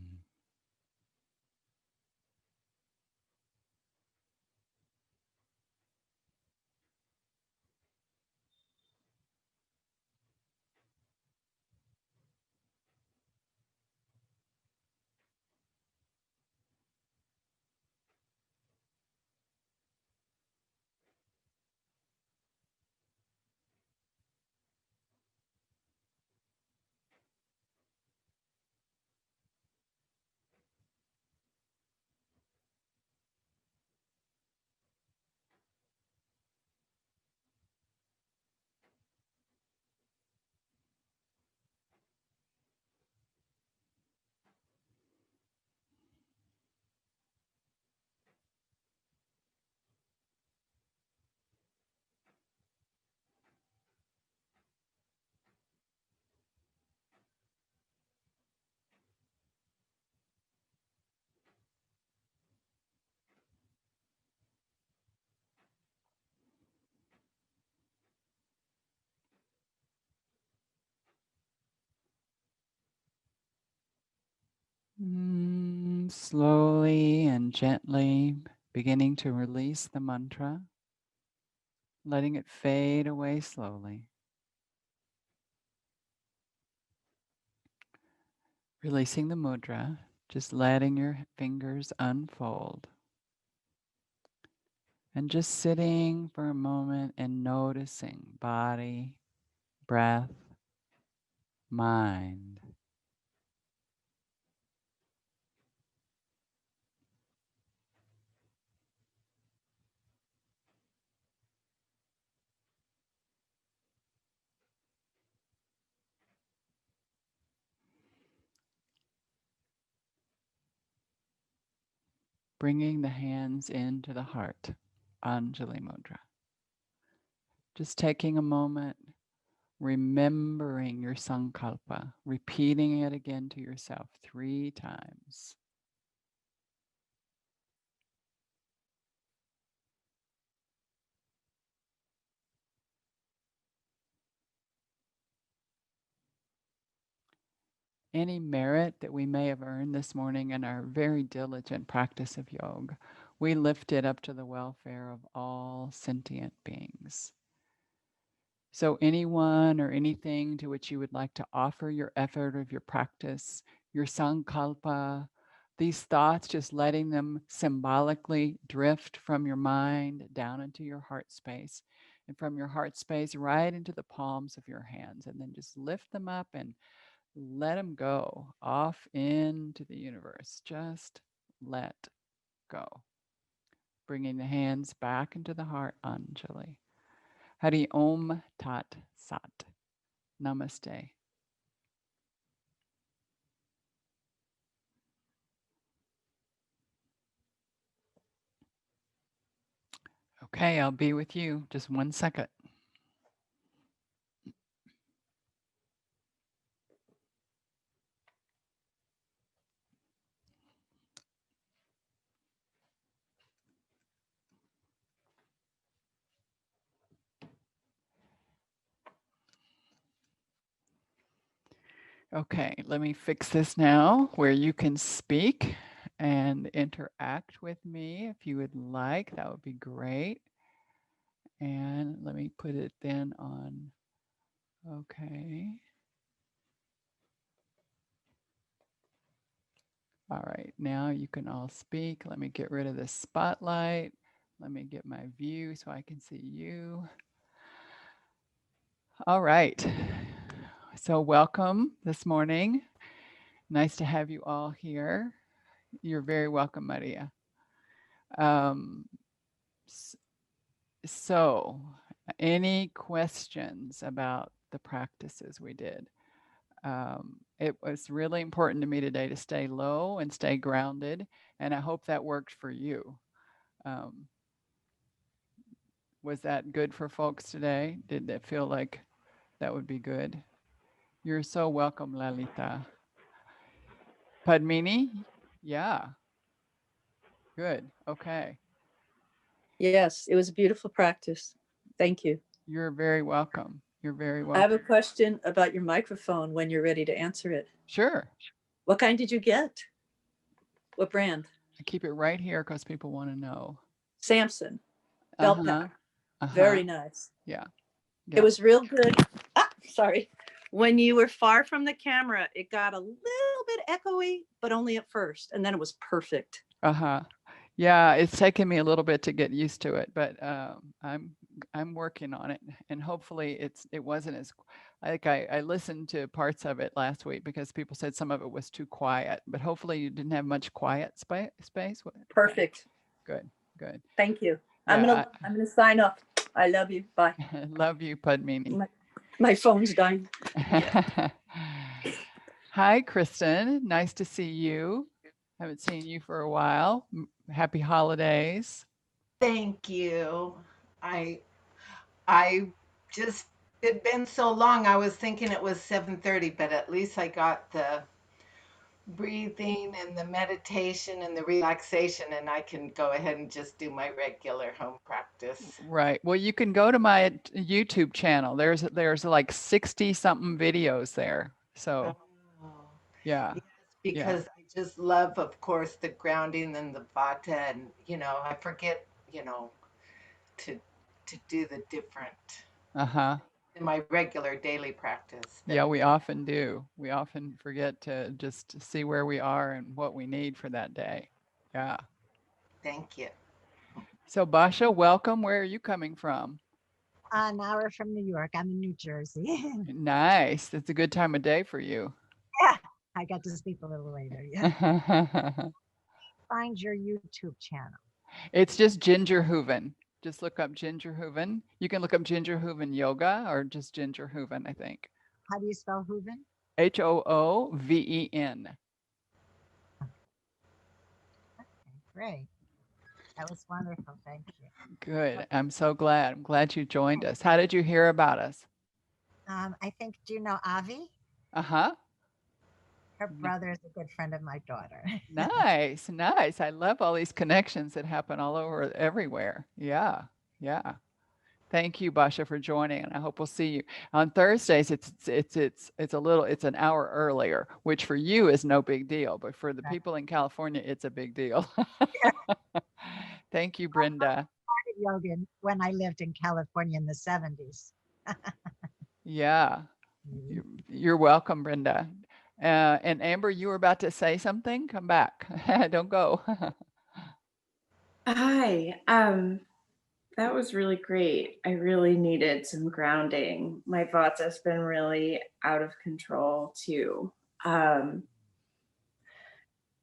Slowly and gently beginning to release the mantra, letting it fade away slowly. Releasing the mudra, just letting your fingers unfold. And just sitting for a moment and noticing body, breath, mind. Bringing the hands into the heart, Anjali Mudra. Just taking a moment, remembering your sankalpa, repeating it again to yourself 3 times. Any merit that we may have earned this morning in our very diligent practice of yoga, we lift it up to the welfare of all sentient beings. So, anyone or anything to which you would like to offer your effort of your practice, your sankalpa, these thoughts, just letting them symbolically drift from your mind down into your heart space, and from your heart space right into the palms of your hands, and then just lift them up and let them go off into the universe. Just let go. Bringing the hands back into the heart, Anjali. Hari Om Tat Sat. Namaste. Okay, I'll be with you. Just 1 second. Okay, let me fix this now where you can speak and interact with me if you would like. That would be great. And let me put it then on. Okay. All right, now you can all speak. Let me get rid of the spotlight. Let me get my view so I can see you. All right. So, welcome this morning. Nice to have you all here. You're very welcome, Maria. Um, so, any questions about the practices we did? It was really important to me today to stay low and stay grounded, and I hope that worked for you. Um, was that good for folks today? Did it feel like that would be good? You're so welcome, Lalita. Padmini? Yeah, good. Okay. Yes, it was a beautiful practice. Thank you. You're very welcome. You're very I have a welcome. question about your microphone when you're ready to answer it. Sure. What kind did you get? What brand? I keep it right here because people want to know. Samson. Belt Uh-huh. pack. Uh-huh. Very nice. Yeah. It Yeah. was real good. Ah, sorry. When you were far from the camera, it got a little bit echoey, but only at first. And then it was perfect. Uh-huh. Yeah, it's taken me a little bit to get used to it, but I'm working on it, and hopefully it wasn't as like I listened to parts of it last week because people said some of it was too quiet, but hopefully you didn't have much quiet space. Perfect. Good, good. Thank you. Yeah, I'm gonna sign off. I love you. Bye. I love you, Padmini. My phone's dying. Yeah. Hi, Kristen. Nice to see you. Haven't seen you for a while. Happy holidays. Thank you. I I just it'd been so long. I was thinking it was 7:30, but at least I got the breathing and the meditation and the relaxation and I can go ahead and just do my regular home practice. Right. Well, you can go to my YouTube channel. There's like 60 something videos there. So, Oh. yeah. Yes, Yeah. because I just love, of course, the grounding and the vata and I forget, to do the different Uh-huh. in my regular daily practice that Yeah, we often do. We often forget to just see where we are and what we need for that day. Yeah. thank you. So, Basha, welcome. Where are you coming from? An hour from New York. I'm in New Jersey. Nice. It's a good time of day for you. Yeah, I got to sleep a little later. Yeah. Find your YouTube channel. It's just Ginger Hooven. Just look up Ginger Hooven. You can look up Ginger Hooven Yoga or just Ginger Hooven, I think. How do you spell Hooven? Hooven. Okay, great. That was wonderful. Thank you. Good. I'm so glad. I'm glad you joined us. How did you hear about us? I think, do you know Avi? Uh-huh. Her brother is a good friend of my daughter. Nice. Nice. I love all these connections that happen all over everywhere. Yeah. Yeah. Thank you, Basha, for joining, and I hope we'll see you on Thursdays. It's an hour earlier, which for you is no big deal, but for the Right. people in California, it's a big deal. Thank you, I Brenda. started yoga when I lived in California in the 70s. Yeah, Mhm. you're welcome, Brenda. And Amber, you were about to say something? Come back. Don't go. Hi. That was really great. I really needed some grounding. My Vata's been really out of control too. Um,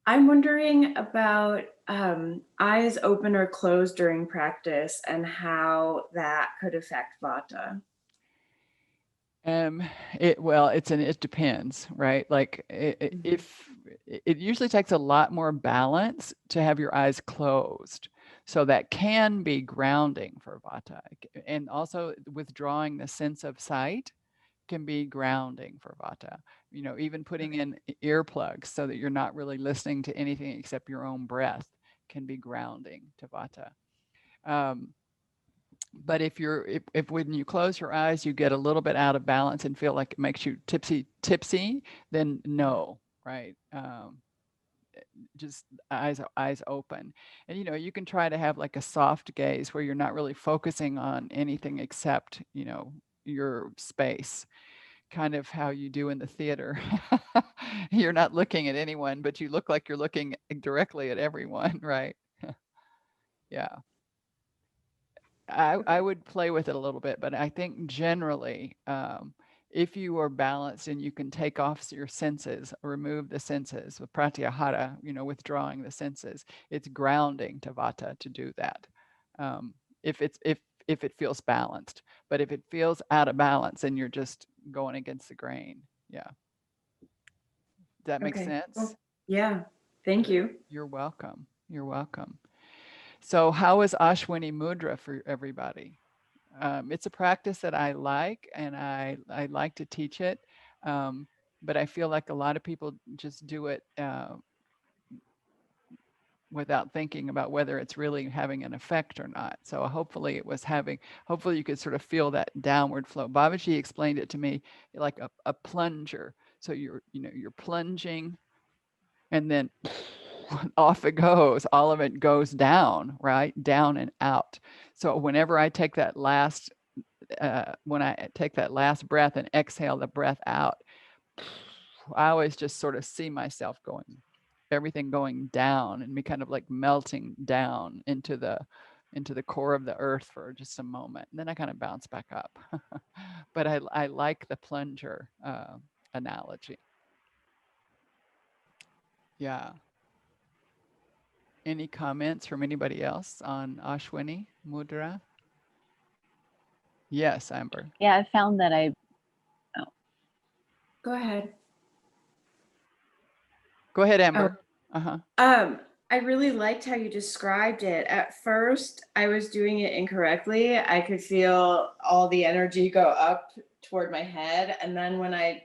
I'm wondering about eyes open or closed during practice and how that could affect Vata. Um, it depends, right? Like Mhm. if it usually takes a lot more balance to have your eyes closed. So that can be grounding for Vata. And also withdrawing the sense of sight can be grounding for Vata. Even putting in earplugs so that you're not really listening to anything except your own breath can be grounding to Vata. Um, but if when you close your eyes you get a little bit out of balance and feel like it makes you tipsy, then no, right? Just eyes open, and you can try to have like a soft gaze where you're not really focusing on anything except your space, kind of how you do in the theater. You're not looking at anyone, but you look like you're looking directly at everyone, right? Yeah. I Okay. would play with it a little bit, but I think generally, if you are balanced and you can take off your senses, remove the senses with pratyahara, withdrawing the senses, it's grounding to vata to do that. Um, if it feels balanced, but if it feels out of balance, then you're just going against the grain. Yeah. Does that make Okay. sense? Well, yeah. Thank Good. you. You're welcome. You're welcome. So, how is Ashwini Mudra for everybody? It's a practice that I like, and I like to teach it. Um, but I feel like a lot of people just do it without thinking about whether it's really having an effect or not. So hopefully it was having, hopefully you could sort of feel that downward flow. Babaji explained it to me like a plunger. So you're plunging and then off it goes. All of it goes down, right? Down and out. So whenever I take that last, when I take that last breath and exhale the breath out, I always just sort of see myself going, everything going down and me kind of like melting down into the core of the earth for just a moment. And then I kind of bounce back up. But I like the plunger analogy. Yeah. Any comments from anybody else on Ashwini Mudra? Yes, Amber. Yeah, I found that Go ahead. Go ahead, Amber. Uh-huh. I really liked how you described it. At first, I was doing it incorrectly. I could feel all the energy go up toward my head, and then when I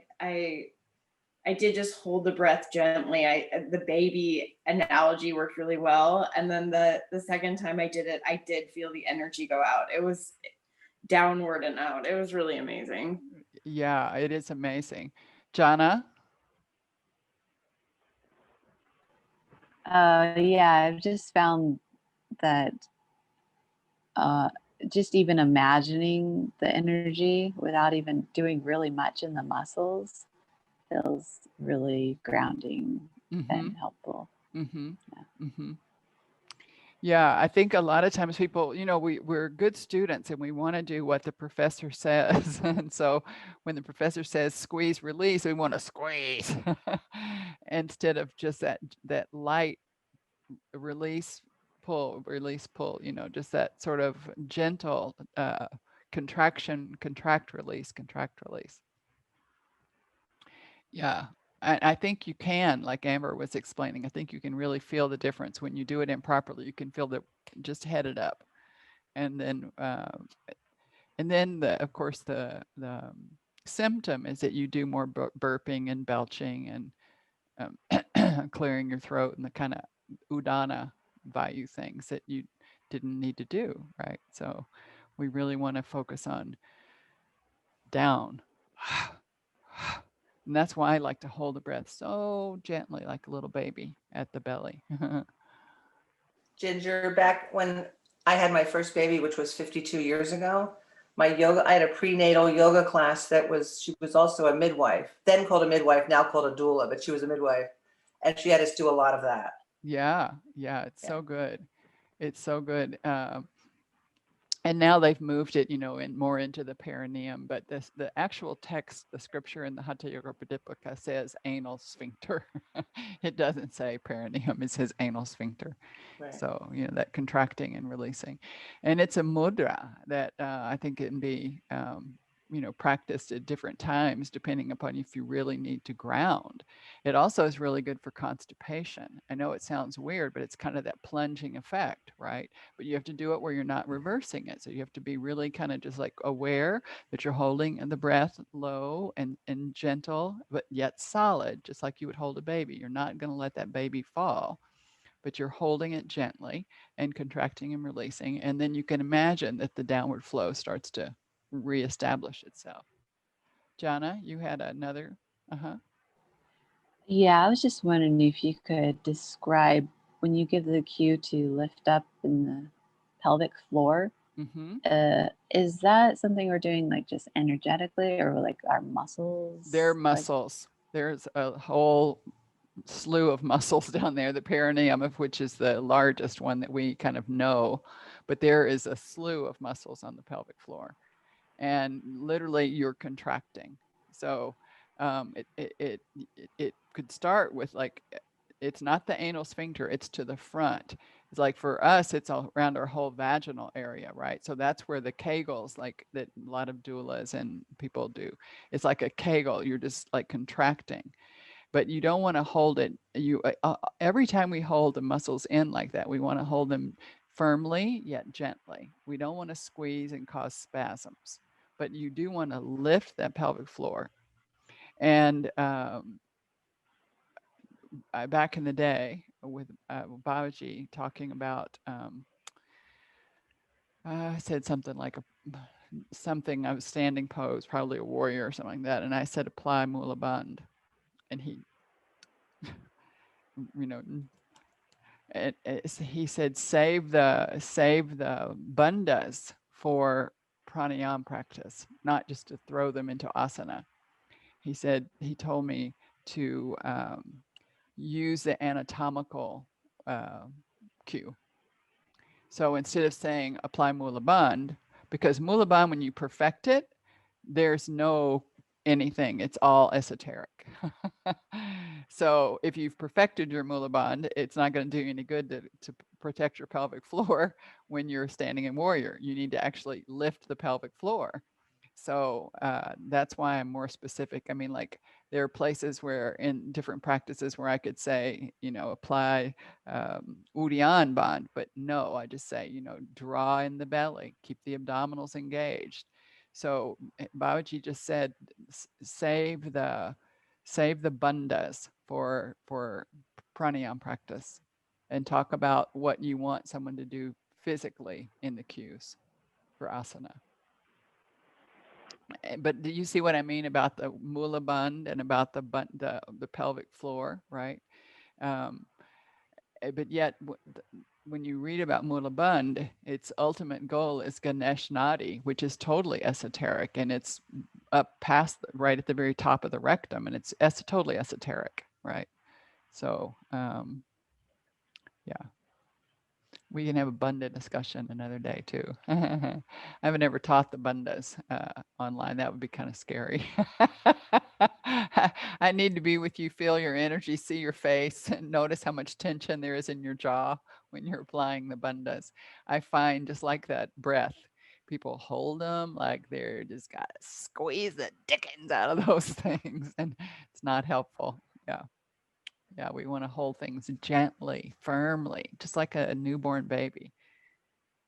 did just hold the breath gently. The baby analogy worked really well, and then the second time I did it, I did feel the energy go out. It was downward and out. It was really amazing. Yeah, it is amazing. Jana? yeah, I've just found that just even imagining the energy without even doing really much in the muscles feels really grounding and helpful. Mm-hmm. Yeah. Mm-hmm. Yeah, I think a lot of times people, we're good students and we want to do what the professor says. And so when the professor says squeeze, release, we want to squeeze instead of just that light release, pull, just that sort of gentle contraction, contract, release, contract, release. Yeah. I think you can, like Amber was explaining, I think you can really feel the difference when you do it improperly. You can feel just headed up. And then, of course, the symptom is that you do more burping and belching and clearing your throat and the kind of udana vayu things that you didn't need to do, right? So we really want to focus on down. And that's why I like to hold the breath so gently, like a little baby at the belly. Ginger, back when I had my first baby, which was 52 years ago, I had a prenatal yoga class she was also a midwife, then called a midwife, now called a doula, but she was a midwife. And she had us do a lot of that. Yeah, it's so good. It's so good. And now they've moved it, more into the perineum, but the actual text, the scripture in the Hatha Yoga Pradipika says anal sphincter. It doesn't say perineum, it says anal sphincter. Right. So, that contracting and releasing. And it's a mudra that I think can be, practiced at different times, depending upon if you really need to ground. It also is really good for constipation. I know it sounds weird, but it's kind of that plunging effect, right? But you have to do it where you're not reversing it. So you have to be really kind of just like aware that you're holding the breath low and gentle, but yet solid, just like you would hold a baby. You're not going to let that baby fall, but you're holding it gently and contracting and releasing. And then you can imagine that the downward flow starts to reestablish itself. Jana, you had another. Yeah, I was just wondering if you could describe when you give the cue to lift up in the pelvic floor. Is that something we're doing like just energetically or like our muscles? They're muscles. There's a whole slew of muscles down there, the perineum of which is the largest one that we kind of know, but there is a slew of muscles on the pelvic floor, and literally you're contracting. So it could start with like, it's not the anal sphincter, it's to the front. It's like for us, it's all around our whole vaginal area, right? So that's where the kegels, like that a lot of doulas and people do. It's like a kegel, you're just like contracting. But you don't want to hold it. Every time we hold the muscles in like that, we want to hold them firmly yet gently. We don't want to squeeze and cause spasms, but you do want to lift that pelvic floor. And back in the day, with Babaji talking about, I said something like something, I was standing pose, probably a warrior or something like that. And I said, apply Mula Bandh. And he, you know, he said, save the bandhas for pranayama practice, not just to throw them into asana. He said, he told me to use the anatomical cue. So instead of saying apply Mula Bandh, because Mula Bandh, when you perfect it, there's no anything. It's all esoteric. So if you've perfected your Mula Bandh, it's not going to do you any good to protect your pelvic floor when you're standing in warrior. You need to actually lift the pelvic floor. So that's why I'm more specific. I mean, like there are places where in different practices where I could say, you know, apply Uddiyan Bandh, but no, I just say, you know, draw in the belly, keep the abdominals engaged. So Babaji just said, save the bandhas for pranayama practice, and talk about what you want someone to do physically in the cues for asana. But do you see what I mean about the Mula Bandh and about the pelvic floor, right? But yet, when you read about Mula Bandh, its ultimate goal is Ganesh Nadi, which is totally esoteric, and it's up past right at the very top of the rectum, and it's totally esoteric, right? So, yeah. We can have a bandha discussion another day too. I haven't ever taught the bandhas online. That would be kind of scary. I need to be with you, feel your energy, see your face, and notice how much tension there is in your jaw when you're applying the bandhas. I find just like that breath, people hold them like they're just got to squeeze the dickens out of those things, and it's not helpful. Yeah. Yeah, we want to hold things gently, firmly, just like a newborn baby.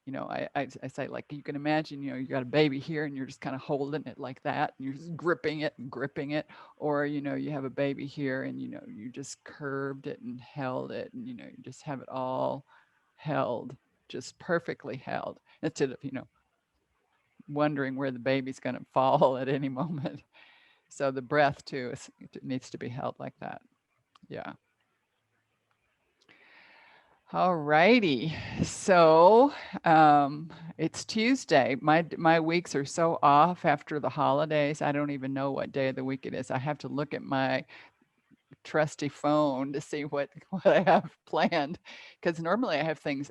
You know, I say, like, you can imagine, you know, you got a baby here and you're just kind of holding it like that, and you're just gripping it and gripping it. Or, you know, you have a baby here and, you know, you just curved it and held it, and, you know, you just have it all held, just perfectly held, instead of, you know, wondering where the baby's going to fall at any moment. So the breath too it needs to be held like that. Yeah. All righty. So it's Tuesday. My weeks are so off after the holidays. I don't even know what day of the week it is. I have to look at my trusty phone to see what I have planned, because normally I have things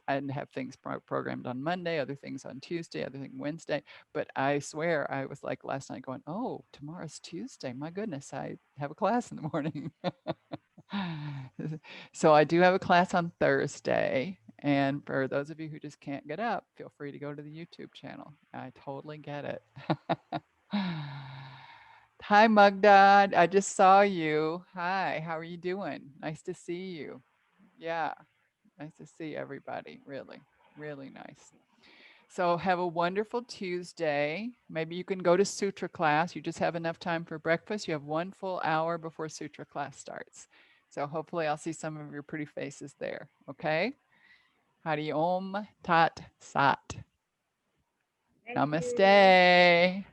programmed on Monday, other things on Tuesday, other thing Wednesday. But I swear I was like last night going, oh, tomorrow's Tuesday. My goodness, I have a class in the morning. So I do have a class on Thursday. And for those of you who just can't get up, feel free to go to the YouTube channel. I totally get it. Hi, Mugdad. I just saw you. Hi, how are you doing? Nice to see you. Yeah, nice to see everybody. Really, really nice. So have a wonderful Tuesday. Maybe you can go to Sutra class. You just have enough time for breakfast. You have 1 full hour before Sutra class starts. So hopefully I'll see some of your pretty faces there. Okay? Hari Om Tat Sat. Thank you. Namaste.